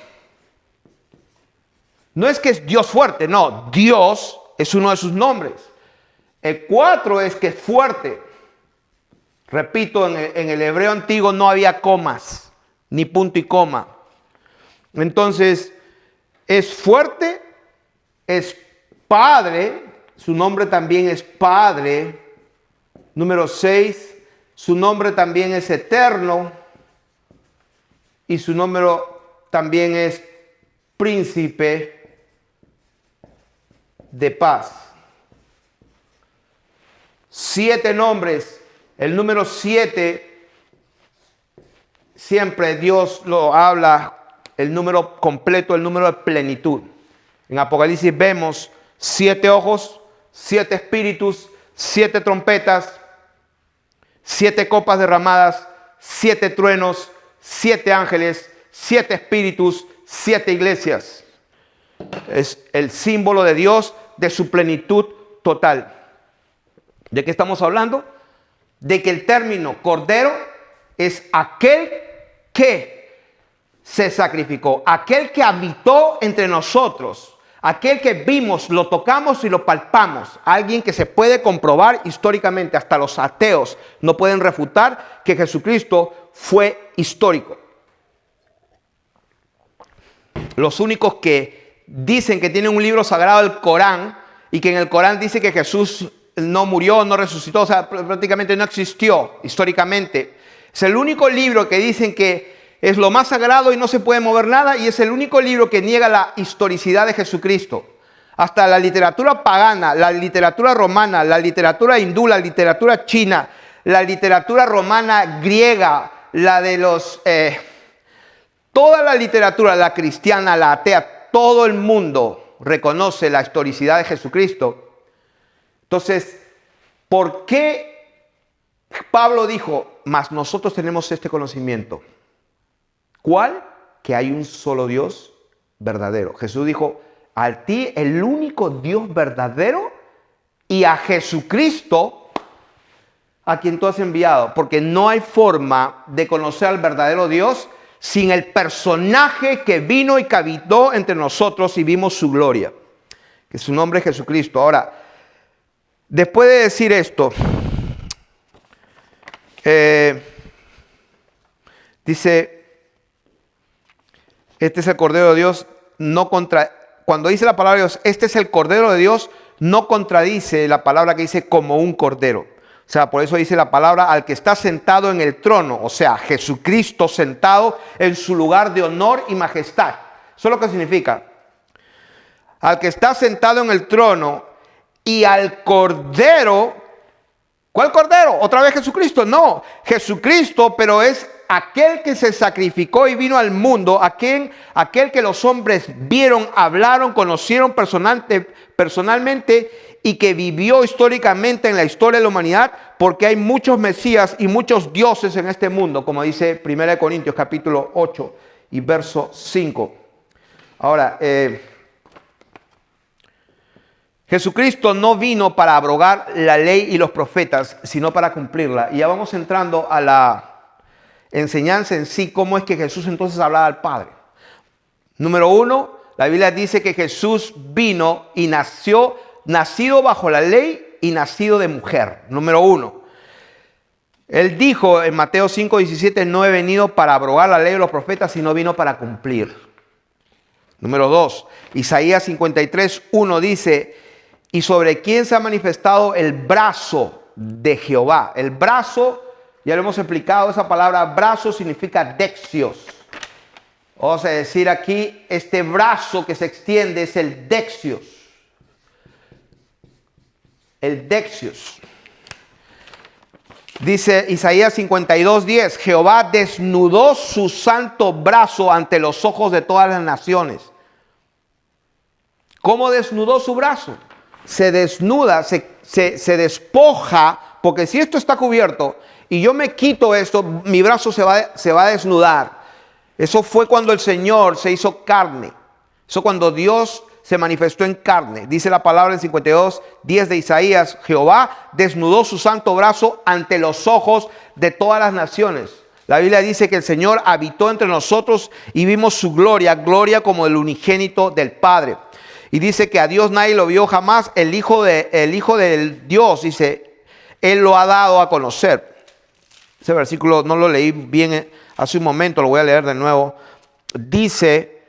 No es que es Dios fuerte, no, Dios es uno de sus nombres. El 4 es que es fuerte. Repito, en el hebreo antiguo no había comas, ni punto y coma. Entonces, es fuerte, es Padre, su nombre también es Padre. Número 6, su nombre también es eterno. y su número también es príncipe de paz. 7 nombres. El número 7 siempre Dios lo habla, el número completo, el número de plenitud. En Apocalipsis vemos 7 ojos, 7 espíritus, 7 trompetas, 7 copas derramadas, 7 truenos, 7 ángeles, 7 espíritus, 7 iglesias. Es el símbolo de Dios, de su plenitud total. ¿De qué estamos hablando? De que el término cordero es aquel que se sacrificó, aquel que habitó entre nosotros, aquel que vimos, lo tocamos y lo palpamos, alguien que se puede comprobar históricamente. Hasta los ateos no pueden refutar que Jesucristo fue histórico. Los únicos que dicen que tienen un libro sagrado, el Corán, y que en el Corán dice que Jesús no murió, no resucitó, o sea, prácticamente no existió históricamente. Es el único libro que dicen que es lo más sagrado y no se puede mover nada, y es el único libro que niega la historicidad de Jesucristo. Hasta la literatura pagana, la literatura romana, la literatura hindú, la literatura china, la literatura romana griega, la de los... toda la literatura, la cristiana, la atea, todo el mundo reconoce la historicidad de Jesucristo. Entonces, ¿por qué Pablo dijo, mas nosotros tenemos este conocimiento? ¿Cuál? Que hay un solo Dios verdadero. Jesús dijo, a ti el único Dios verdadero y a Jesucristo a quien tú has enviado. Porque no hay forma de conocer al verdadero Dios sin el personaje que vino y que habitó entre nosotros y vimos su gloria. Que su nombre es Jesucristo. Ahora, después de decir esto, dice, este es el Cordero de Dios, cuando dice la palabra de Dios, este es el Cordero de Dios, no contradice la palabra que dice como un cordero. O sea, por eso dice la palabra al que está sentado en el trono, o sea, Jesucristo sentado en su lugar de honor y majestad. Eso es lo que significa. Al que está sentado en el trono y al Cordero. ¿Cuál Cordero? ¿Otra vez Jesucristo? No, Jesucristo, pero es aquel que se sacrificó y vino al mundo, aquel que los hombres vieron, hablaron, conocieron personalmente y que vivió históricamente en la historia de la humanidad, porque hay muchos mesías y muchos dioses en este mundo, como dice 1 Corintios capítulo 8 y verso 5. Ahora, Jesucristo no vino para abrogar la ley y los profetas, sino para cumplirla. Y ya vamos entrando a la enseñanza en sí, cómo es que Jesús entonces hablaba al Padre. Número 1, la Biblia dice que Jesús vino y nacido bajo la ley y nacido de mujer. Número 1. Él dijo en Mateo 5:17, no he venido para abrogar la ley de los profetas, sino vino para cumplir. Número 2, Isaías 53:1 dice, y sobre quién se ha manifestado el brazo de Jehová. El brazo, ya lo hemos explicado, esa palabra brazo significa dexios. Vamos a decir aquí, este brazo que se extiende es el dexios. El dexios. Dice Isaías 52:10, Jehová desnudó su santo brazo ante los ojos de todas las naciones. ¿Cómo desnudó su brazo? Se desnuda, se despoja, porque si esto está cubierto y yo me quito esto, mi brazo se va a desnudar. Eso fue cuando el Señor se hizo carne. Eso cuando Dios se manifestó en carne. Dice la palabra en 52:10 de Isaías, Jehová desnudó su santo brazo ante los ojos de todas las naciones. La Biblia dice que el Señor habitó entre nosotros y vimos su gloria, gloria como el unigénito del Padre. Y dice que a Dios nadie lo vio jamás, el Hijo del Dios, dice, Él lo ha dado a conocer. Ese versículo no lo leí bien hace un momento, lo voy a leer de nuevo. Dice,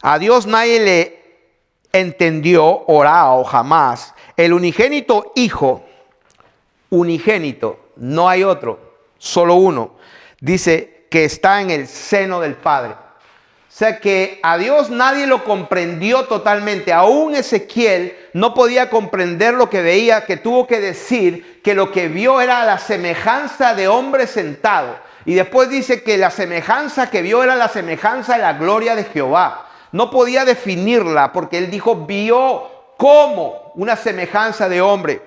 a Dios nadie le entendió, orado jamás. El unigénito Hijo, unigénito, no hay otro, solo uno. Dice, que está en el seno del Padre. O sea que a Dios nadie lo comprendió totalmente. Aún Ezequiel no podía comprender lo que veía, que tuvo que decir que lo que vio era la semejanza de hombre sentado. Y después dice que la semejanza que vio era la semejanza de la gloria de Jehová. No podía definirla porque él dijo, vio como una semejanza de hombre.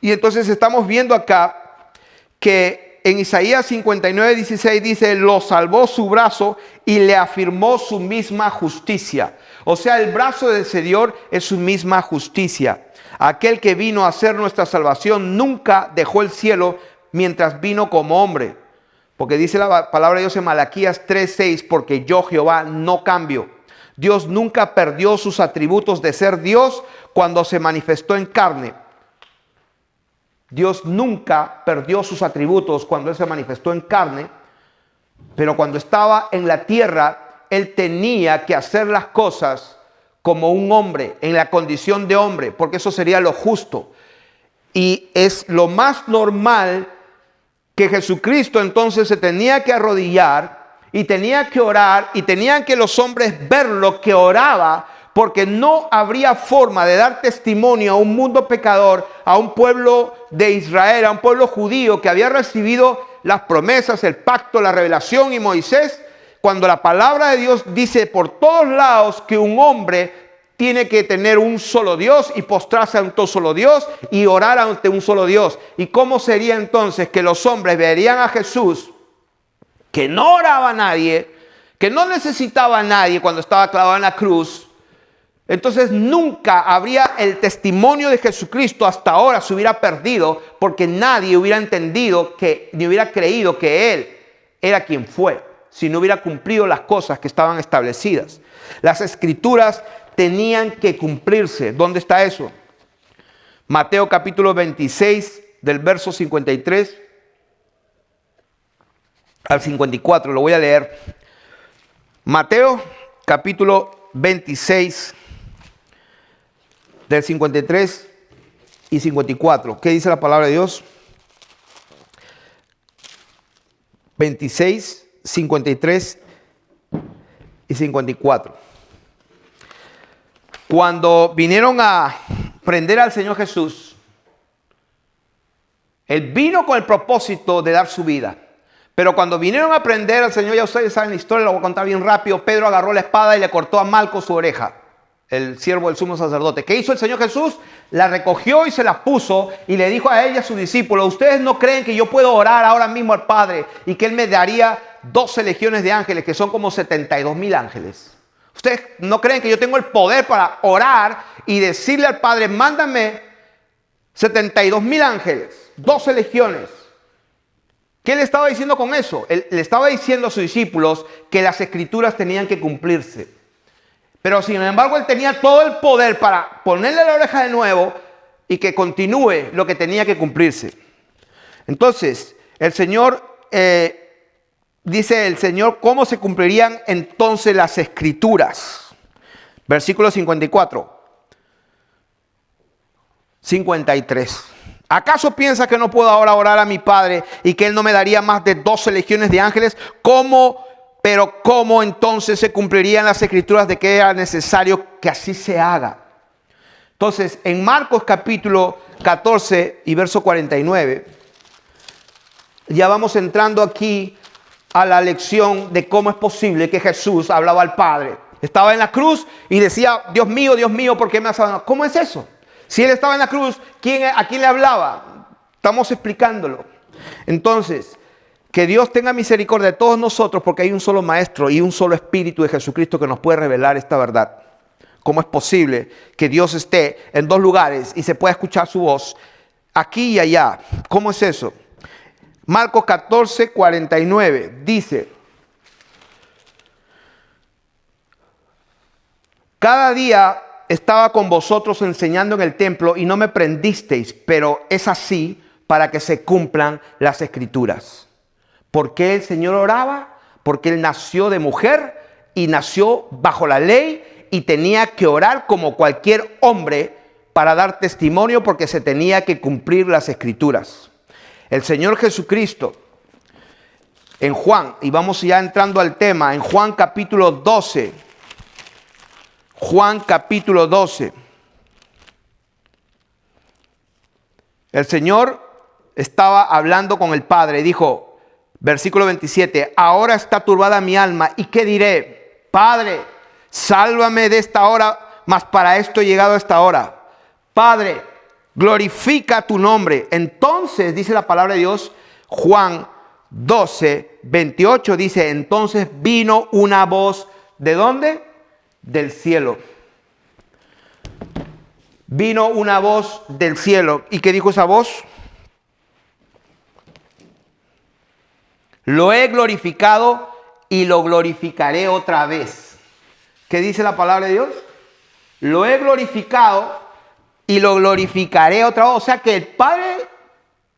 Y entonces estamos viendo acá que en Isaías 59:16 dice, lo salvó su brazo y le afirmó su misma justicia. O sea, el brazo del Señor es su misma justicia. Aquel que vino a hacer nuestra salvación nunca dejó el cielo mientras vino como hombre. Porque dice la palabra de Dios en Malaquías 3:6, porque yo Jehová no cambio. Dios nunca perdió sus atributos de ser Dios cuando se manifestó en carne. Dios nunca perdió sus atributos cuando Él se manifestó en carne, pero cuando estaba en la tierra, Él tenía que hacer las cosas como un hombre, en la condición de hombre, porque eso sería lo justo. Y es lo más normal que Jesucristo entonces se tenía que arrodillar y tenía que orar y tenían que los hombres ver lo que oraba, porque no habría forma de dar testimonio a un mundo pecador, a un pueblo de Israel, a un pueblo judío que había recibido las promesas, el pacto, la revelación y Moisés, cuando la palabra de Dios dice por todos lados que un hombre tiene que tener un solo Dios y postrarse ante un solo Dios y orar ante un solo Dios. ¿Y cómo sería entonces que los hombres verían a Jesús, que no oraba a nadie, que no necesitaba a nadie cuando estaba clavado en la cruz? Entonces nunca habría el testimonio de Jesucristo hasta ahora se hubiera perdido, porque nadie hubiera entendido ni hubiera creído que Él era quien fue, si no hubiera cumplido las cosas que estaban establecidas. Las escrituras tenían que cumplirse. ¿Dónde está eso? Mateo capítulo 26 del verso 53 al 54, lo voy a leer. Mateo capítulo 26 del 53 y 54. ¿Qué dice la palabra de Dios? 26, 53 y 54. Cuando vinieron a prender al Señor Jesús, Él vino con el propósito de dar su vida. Pero cuando vinieron a prender al Señor, ya ustedes saben la historia, la voy a contar bien rápido. Pedro agarró la espada y le cortó a Malco su oreja, el siervo del sumo sacerdote. ¿Qué hizo el Señor Jesús? La recogió y se la puso y le dijo a ella y a sus discípulos, ¿ustedes no creen que yo puedo orar ahora mismo al Padre y que Él me daría 12 legiones de ángeles, que son como 72,000 ángeles? ¿Ustedes no creen que yo tengo el poder para orar y decirle al Padre, mándame 72,000 ángeles, 12 legiones? ¿Qué le estaba diciendo con eso? Él le estaba diciendo a sus discípulos que las escrituras tenían que cumplirse. Pero sin embargo, Él tenía todo el poder para ponerle la oreja de nuevo y que continúe lo que tenía que cumplirse. Entonces, el Señor, dice el Señor, ¿cómo se cumplirían entonces las escrituras? Versículo 54. 53. ¿Acaso piensa que no puedo ahora orar a mi Padre y que Él no me daría más de 12 legiones de ángeles? Pero ¿cómo entonces se cumplirían las escrituras de que era necesario que así se haga? Entonces, en Marcos capítulo 14 y verso 49, ya vamos entrando aquí a la lección de cómo es posible que Jesús hablaba al Padre. Estaba en la cruz y decía, Dios mío, ¿por qué me has abandonado? ¿Cómo es eso? Si Él estaba en la cruz, ¿a quién le hablaba? Estamos explicándolo. Entonces, que Dios tenga misericordia de todos nosotros, porque hay un solo Maestro y un solo Espíritu de Jesucristo que nos puede revelar esta verdad. ¿Cómo es posible que Dios esté en dos lugares y se pueda escuchar su voz aquí y allá? ¿Cómo es eso? Marcos 14, 49 dice, cada día estaba con vosotros enseñando en el templo y no me prendisteis, pero es así para que se cumplan las escrituras. ¿Por qué el Señor oraba? Porque Él nació de mujer y nació bajo la ley y tenía que orar como cualquier hombre para dar testimonio, porque se tenía que cumplir las escrituras. El Señor Jesucristo En Juan, y vamos ya entrando al tema, en Juan capítulo 12. Juan capítulo 12. El Señor estaba hablando con el Padre y dijo, versículo 27, ahora está turbada mi alma, ¿y qué diré? Padre, sálvame de esta hora, mas para esto he llegado a esta hora. Padre, glorifica tu nombre. Entonces, dice la palabra de Dios, Juan 12, 28, dice, entonces vino una voz, ¿de dónde? Del cielo. Vino una voz del cielo. ¿Y qué dijo esa voz? Lo he glorificado y lo glorificaré otra vez. ¿Qué dice la palabra de Dios? Lo he glorificado y lo glorificaré otra vez. O sea que el Padre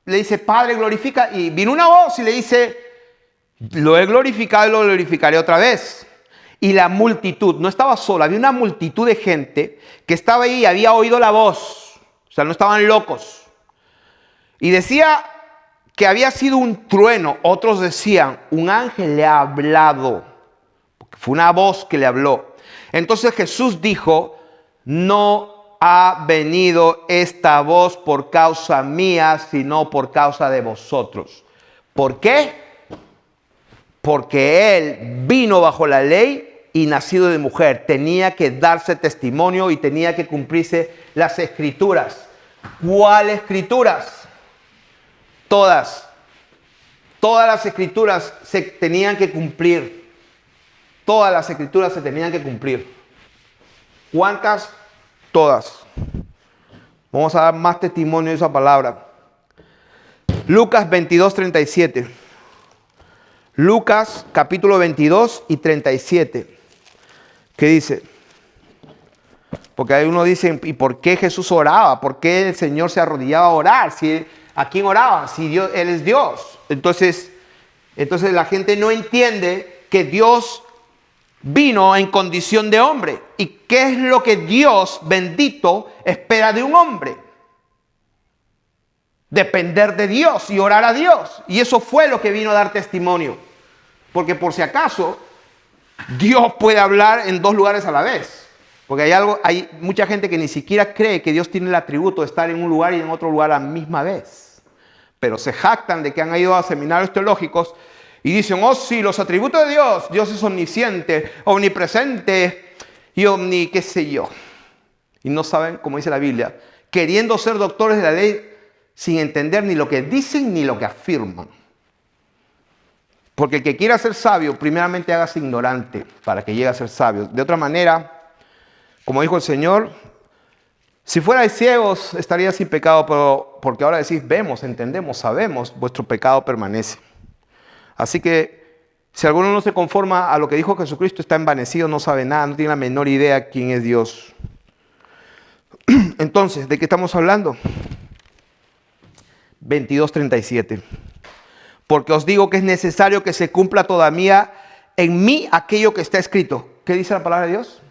le dice, Padre, glorifica. Y vino una voz y le dice, lo he glorificado y lo glorificaré otra vez. Y la multitud, no estaba sola, había una multitud de gente que estaba ahí y había oído la voz. O sea, no estaban locos. Y decía que había sido un trueno. Otros decían, un ángel le ha hablado. Porque fue una voz que le habló. Entonces Jesús dijo, no ha venido esta voz por causa mía, sino por causa de vosotros. ¿Por qué? Porque Él vino bajo la ley y nacido de mujer. Tenía que darse testimonio y tenía que cumplirse las escrituras. ¿Cuáles escrituras? Todas. Todas las escrituras se tenían que cumplir. Todas las escrituras se tenían que cumplir. ¿Cuántas? Todas. Vamos a dar más testimonio de esa palabra. Lucas 22, 37. Lucas capítulo 22 y 37. ¿Qué dice? Porque hay uno dice, ¿y por qué Jesús oraba? ¿Por qué el Señor se arrodillaba a orar? ¿A quién oraba? Si Dios, Él es Dios. Entonces la gente no entiende que Dios vino en condición de hombre. ¿Y qué es lo que Dios bendito espera de un hombre? Depender de Dios y orar a Dios. Y eso fue lo que vino a dar testimonio. Porque por si acaso, Dios puede hablar en dos lugares a la vez. Porque hay mucha gente que ni siquiera cree que Dios tiene el atributo de estar en un lugar y en otro lugar a la misma vez. Pero se jactan de que han ido a seminarios teológicos y dicen, oh sí, los atributos de Dios. Dios es omnisciente, omnipresente y qué sé yo. Y no saben, como dice la Biblia, queriendo ser doctores de la ley sin entender ni lo que dicen ni lo que afirman. Porque el que quiera ser sabio, primeramente hágase ignorante para que llegue a ser sabio. De otra manera, como dijo el Señor, si fuerais ciegos estaría sin pecado, pero porque ahora decís, vemos, entendemos, sabemos, vuestro pecado permanece. Así que si alguno no se conforma a lo que dijo Jesucristo, está envanecido, no sabe nada, no tiene la menor idea quién es Dios. Entonces, ¿de qué estamos hablando? 22:37. Porque os digo que es necesario que se cumpla todavía en mí aquello que está escrito. ¿Qué dice la palabra de Dios?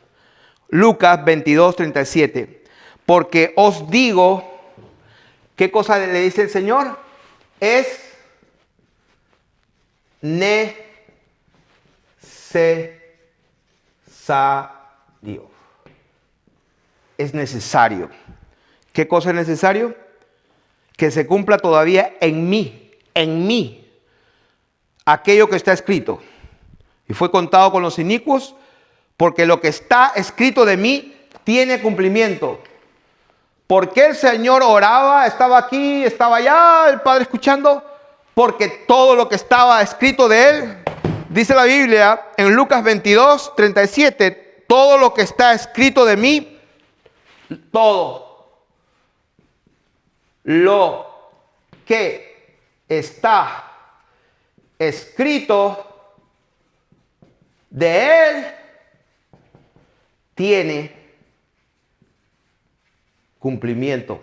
Lucas 22:37. Porque os digo, ¿qué cosa le dice el Señor? Es necesario. Es necesario. ¿Qué cosa es necesario? Que se cumpla todavía en mí, aquello que está escrito. Y fue contado con los inicuos, porque lo que está escrito de mí tiene cumplimiento. ¿Por qué el Señor oraba? Estaba aquí, estaba allá, el Padre escuchando. Porque todo lo que estaba escrito de Él, dice la Biblia en Lucas 22:37, todo lo que está escrito de mí, todo lo que está escrito de Él tiene cumplimiento.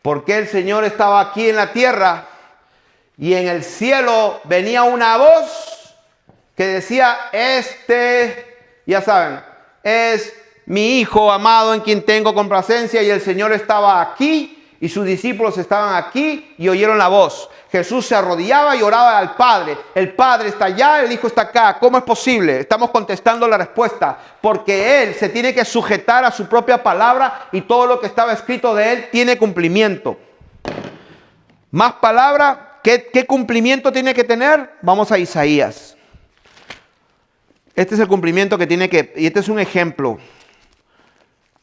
Porque el Señor estaba aquí en la tierra y en el cielo venía una voz que decía, ya saben, es mi Hijo amado en quien tengo complacencia, y el Señor estaba aquí y sus discípulos estaban aquí y oyeron la voz. Jesús se arrodillaba y oraba al Padre. El Padre está allá, el Hijo está acá. ¿Cómo es posible? Estamos contestando la respuesta. Porque Él se tiene que sujetar a su propia palabra y todo lo que estaba escrito de Él tiene cumplimiento. Más palabra, ¿qué cumplimiento tiene que tener? Vamos a Isaías. Este es el cumplimiento que tiene que, y este es un ejemplo.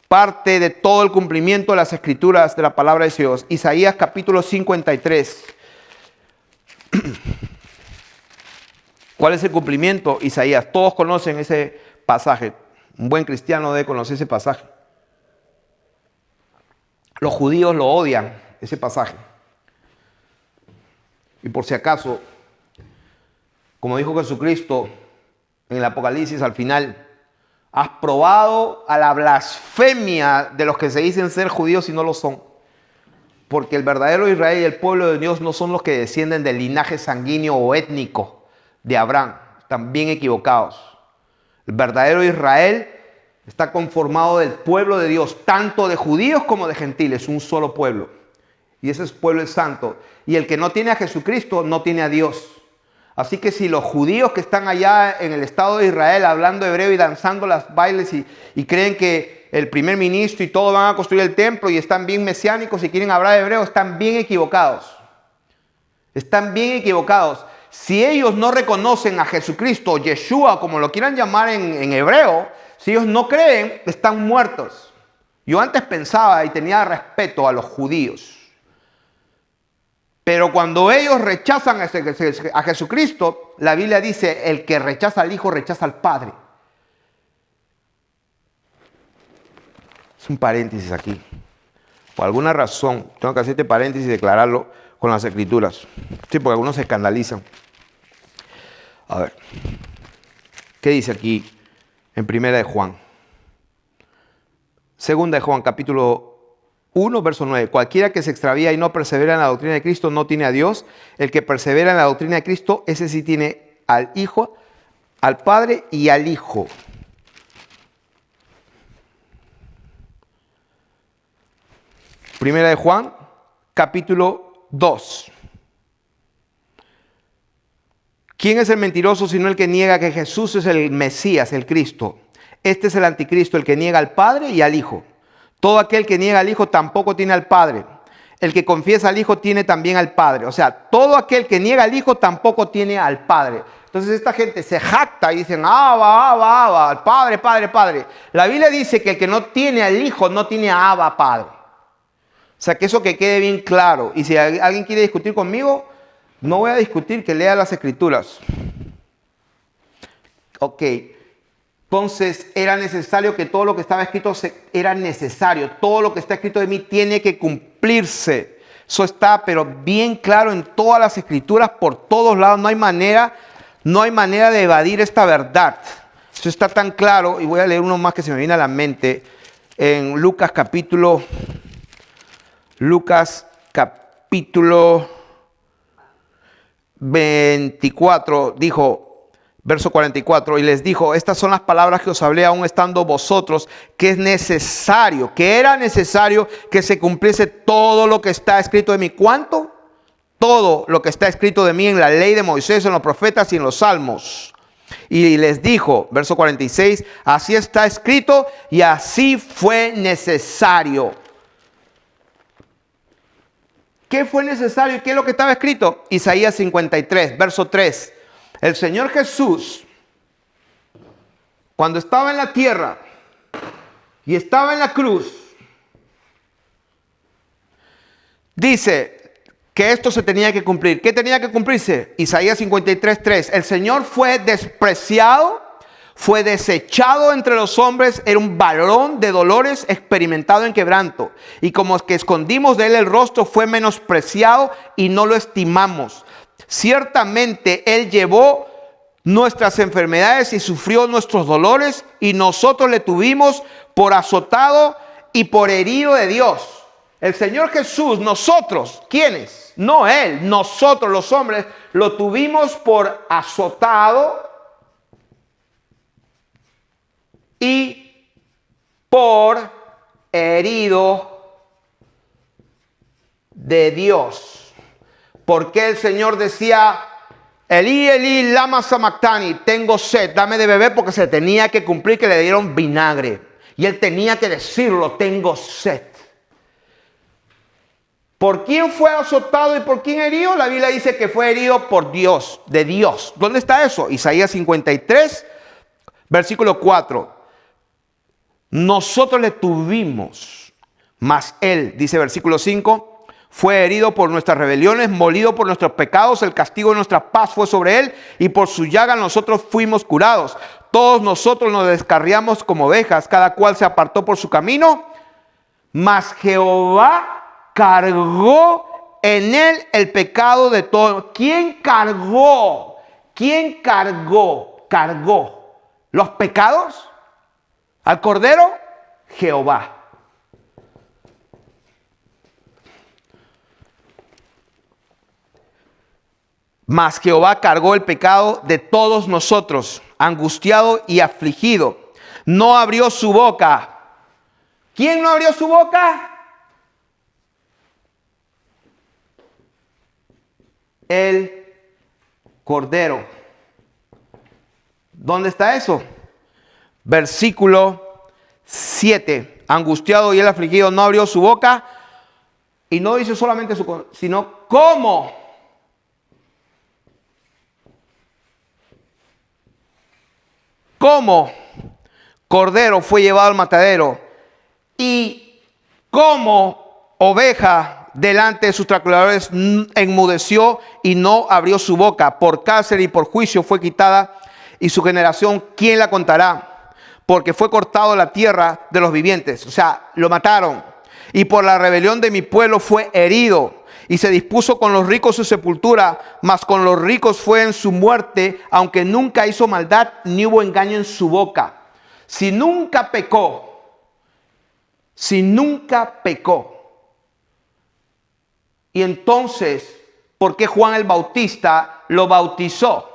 Parte de todo el cumplimiento de las escrituras de la palabra de Dios. Isaías capítulo 53. ¿Cuál es el cumplimiento? Isaías. Todos conocen ese pasaje. Un buen cristiano debe conocer ese pasaje. Los judíos lo odian, ese pasaje. Y por si acaso, como dijo Jesucristo en el Apocalipsis al final, has probado a la blasfemia de los que se dicen ser judíos y no lo son. Porque el verdadero Israel y el pueblo de Dios no son los que descienden del linaje sanguíneo o étnico de Abraham. Están bien equivocados. El verdadero Israel está conformado del pueblo de Dios, tanto de judíos como de gentiles, un solo pueblo. Y ese pueblo es santo. Y el que no tiene a Jesucristo no tiene a Dios. Así que si los judíos que están allá en el Estado de Israel hablando hebreo y danzando las bailes y creen que el primer ministro y todo van a construir el templo y están bien mesiánicos y quieren hablar hebreo, están bien equivocados. Están bien equivocados. Si ellos no reconocen a Jesucristo, Yeshua, como lo quieran llamar en hebreo, si ellos no creen, están muertos. Yo antes pensaba y tenía respeto a los judíos. Pero cuando ellos rechazan a Jesucristo, la Biblia dice, el que rechaza al Hijo rechaza al Padre. Es un paréntesis aquí. Por alguna razón, tengo que hacer este paréntesis y declararlo con las Escrituras. Sí, porque algunos se escandalizan. A ver, ¿qué dice aquí en Primera de Juan? Segunda de Juan, capítulo 1, verso 9. Cualquiera que se extravía y no persevera en la doctrina de Cristo no tiene a Dios. El que persevera en la doctrina de Cristo, ese sí tiene al Hijo, al Padre y al Hijo. Primera de Juan, capítulo 2. ¿Quién es el mentiroso sino el que niega que Jesús es el Mesías, el Cristo? Este es el anticristo, el que niega al Padre y al Hijo. Todo aquel que niega al Hijo tampoco tiene al Padre. El que confiesa al Hijo tiene también al Padre. O sea, todo aquel que niega al Hijo tampoco tiene al Padre. Entonces esta gente se jacta y dicen, Abba, Abba, Abba, al Padre, Padre, Padre. La Biblia dice que el que no tiene al Hijo no tiene a Abba, Padre. O sea, que eso que quede bien claro. Y si alguien quiere discutir conmigo, no voy a discutir, que lea las Escrituras. Ok. Entonces era necesario que todo lo que estaba escrito era necesario. Todo lo que está escrito de mí tiene que cumplirse. Eso está pero bien claro en todas las Escrituras, por todos lados. No hay manera de evadir esta verdad. Eso está tan claro. Y voy a leer uno más que se me viene a la mente. En Lucas capítulo 24 dijo, verso 44, y les dijo, estas son las palabras que os hablé aún estando vosotros, que es necesario, que era necesario que se cumpliese todo lo que está escrito de mí. ¿Cuánto? Todo lo que está escrito de mí en la ley de Moisés, en los profetas y en los salmos. Y les dijo, verso 46, así está escrito y así fue necesario. ¿Qué fue necesario y qué es lo que estaba escrito? Isaías 53, verso 3. El Señor Jesús, cuando estaba en la tierra y estaba en la cruz, dice que esto se tenía que cumplir. ¿Qué tenía que cumplirse? Isaías 53, 3. El Señor fue despreciado, fue desechado entre los hombres, era un varón de dolores, experimentado en quebranto. Y como que escondimos de él el rostro, fue menospreciado y no lo estimamos. Ciertamente él llevó nuestras enfermedades y sufrió nuestros dolores, y nosotros le tuvimos por azotado y por herido de Dios. El Señor Jesús, nosotros, ¿quiénes? No él, nosotros los hombres, lo tuvimos por azotado y por herido de Dios. ¿Por qué el Señor decía, Elí, Elí, lama sabactani, tengo sed, dame de beber? Porque se tenía que cumplir que le dieron vinagre. Y él tenía que decirlo, tengo sed. ¿Por quién fue azotado y por quién herido? La Biblia dice que fue herido por Dios, de Dios. ¿Dónde está eso? Isaías 53, versículo 4. Nosotros le tuvimos, mas él, dice versículo 5, fue herido por nuestras rebeliones, molido por nuestros pecados, el castigo de nuestra paz fue sobre él, y por su llaga nosotros fuimos curados. Todos nosotros nos descarriamos como ovejas, cada cual se apartó por su camino, mas Jehová cargó en él el pecado de todos. ¿Quién cargó? ¿Quién cargó? ¿Cargó los pecados al Cordero? Jehová. Mas Jehová cargó el pecado de todos nosotros, angustiado y afligido. No abrió su boca. ¿Quién no abrió su boca? El Cordero. ¿Dónde está eso? Versículo 7. Angustiado y el afligido no abrió su boca. Y no dice solamente sino cómo. Como cordero fue llevado al matadero y como oveja delante de sus tractadores enmudeció y no abrió su boca. Por cárcel y por juicio fue quitada, y su generación, ¿quién la contará? Porque fue cortado la tierra de los vivientes. O sea, lo mataron. Y por la rebelión de mi pueblo fue herido. Y se dispuso con los ricos su sepultura, mas con los ricos fue en su muerte, aunque nunca hizo maldad, ni hubo engaño en su boca. Si nunca pecó, y entonces, ¿por qué Juan el Bautista lo bautizó?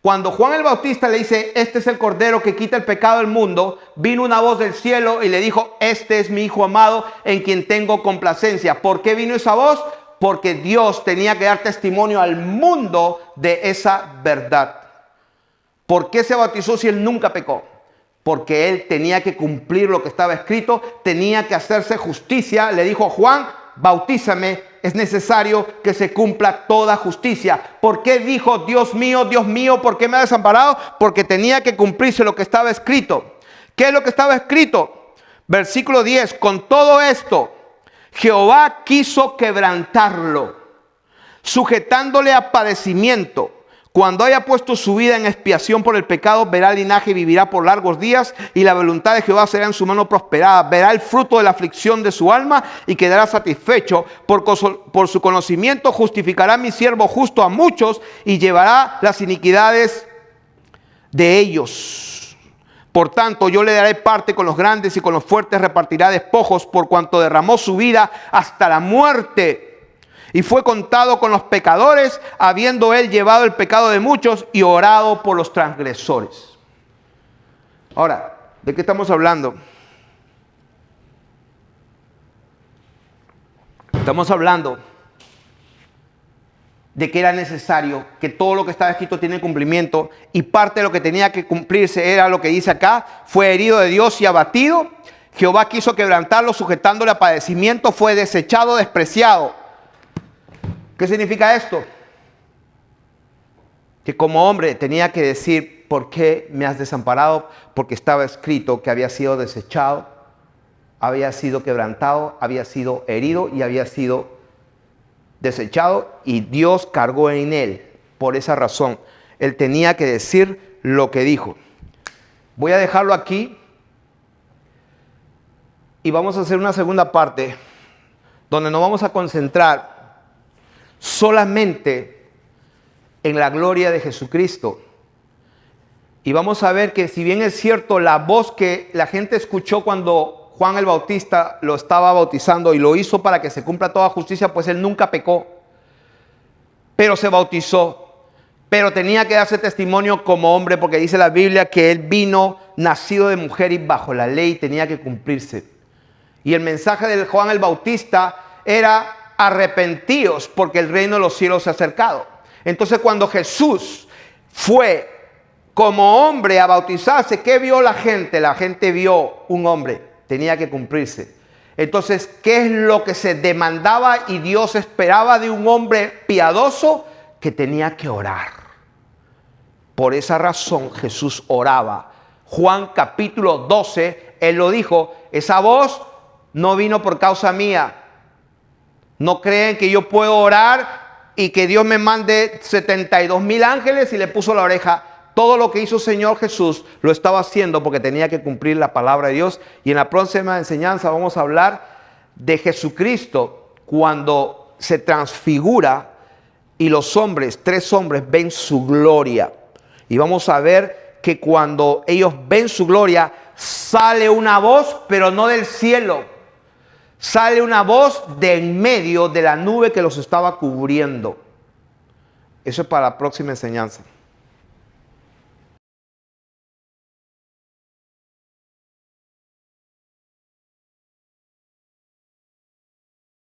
Cuando Juan el Bautista le dice, este es el Cordero que quita el pecado del mundo, vino una voz del cielo y le dijo, este es mi Hijo amado en quien tengo complacencia. ¿Por qué vino esa voz? Porque Dios tenía que dar testimonio al mundo de esa verdad. ¿Por qué se bautizó si él nunca pecó? Porque él tenía que cumplir lo que estaba escrito, tenía que hacerse justicia. Le dijo a Juan, bautízame, es necesario que se cumpla toda justicia. ¿Por qué dijo, Dios mío, por qué me ha desamparado? Porque tenía que cumplirse lo que estaba escrito. ¿Qué es lo que estaba escrito? Versículo 10, con todo esto, Jehová quiso quebrantarlo, sujetándole a padecimiento. Cuando haya puesto su vida en expiación por el pecado, verá el linaje y vivirá por largos días, y la voluntad de Jehová será en su mano prosperada. Verá el fruto de la aflicción de su alma y quedará satisfecho. Por su conocimiento justificará mi siervo justo a muchos y llevará las iniquidades de ellos. Por tanto, yo le daré parte con los grandes y con los fuertes repartirá despojos, por cuanto derramó su vida hasta la muerte. Y fue contado con los pecadores, habiendo él llevado el pecado de muchos y orado por los transgresores. Ahora, ¿de qué estamos hablando? Estamos hablando de que era necesario, que todo lo que estaba escrito tiene cumplimiento, y parte de lo que tenía que cumplirse era lo que dice acá: fue herido de Dios y abatido. Jehová quiso quebrantarlo, sujetándole a padecimiento, fue desechado, despreciado. ¿Qué significa esto? Que como hombre tenía que decir, ¿por qué me has desamparado? Porque estaba escrito que había sido desechado, había sido quebrantado, había sido herido y había sido desechado, y Dios cargó en él. Por esa razón, él tenía que decir lo que dijo. Voy a dejarlo aquí y vamos a hacer una segunda parte donde nos vamos a concentrar solamente en la gloria de Jesucristo. Y vamos a ver que, si bien es cierto, la voz que la gente escuchó cuando Juan el Bautista lo estaba bautizando y lo hizo para que se cumpla toda justicia, pues él nunca pecó, pero se bautizó, pero tenía que darse testimonio como hombre, porque dice la Biblia que él vino nacido de mujer y bajo la ley tenía que cumplirse. Y el mensaje de Juan el Bautista era arrepentíos porque el reino de los cielos se ha acercado. Entonces cuando Jesús fue como hombre a bautizarse, ¿qué vio la gente? La gente vio un hombre, tenía que cumplirse. Entonces, ¿qué es lo que se demandaba y Dios esperaba de un hombre piadoso? Que tenía que orar. Por esa razón Jesús oraba. Juan capítulo 12, Él lo dijo, esa voz no vino por causa mía. No creen que yo puedo orar y que Dios me mande 72,000 ángeles y le puso la oreja. Todo lo que hizo el Señor Jesús lo estaba haciendo porque tenía que cumplir la palabra de Dios. Y en la próxima enseñanza vamos a hablar de Jesucristo cuando se transfigura y los hombres, 3 hombres, ven su gloria. Y vamos a ver que cuando ellos ven su gloria, sale una voz, pero no del cielo. Sale una voz de en medio de la nube que los estaba cubriendo. Eso es para la próxima enseñanza.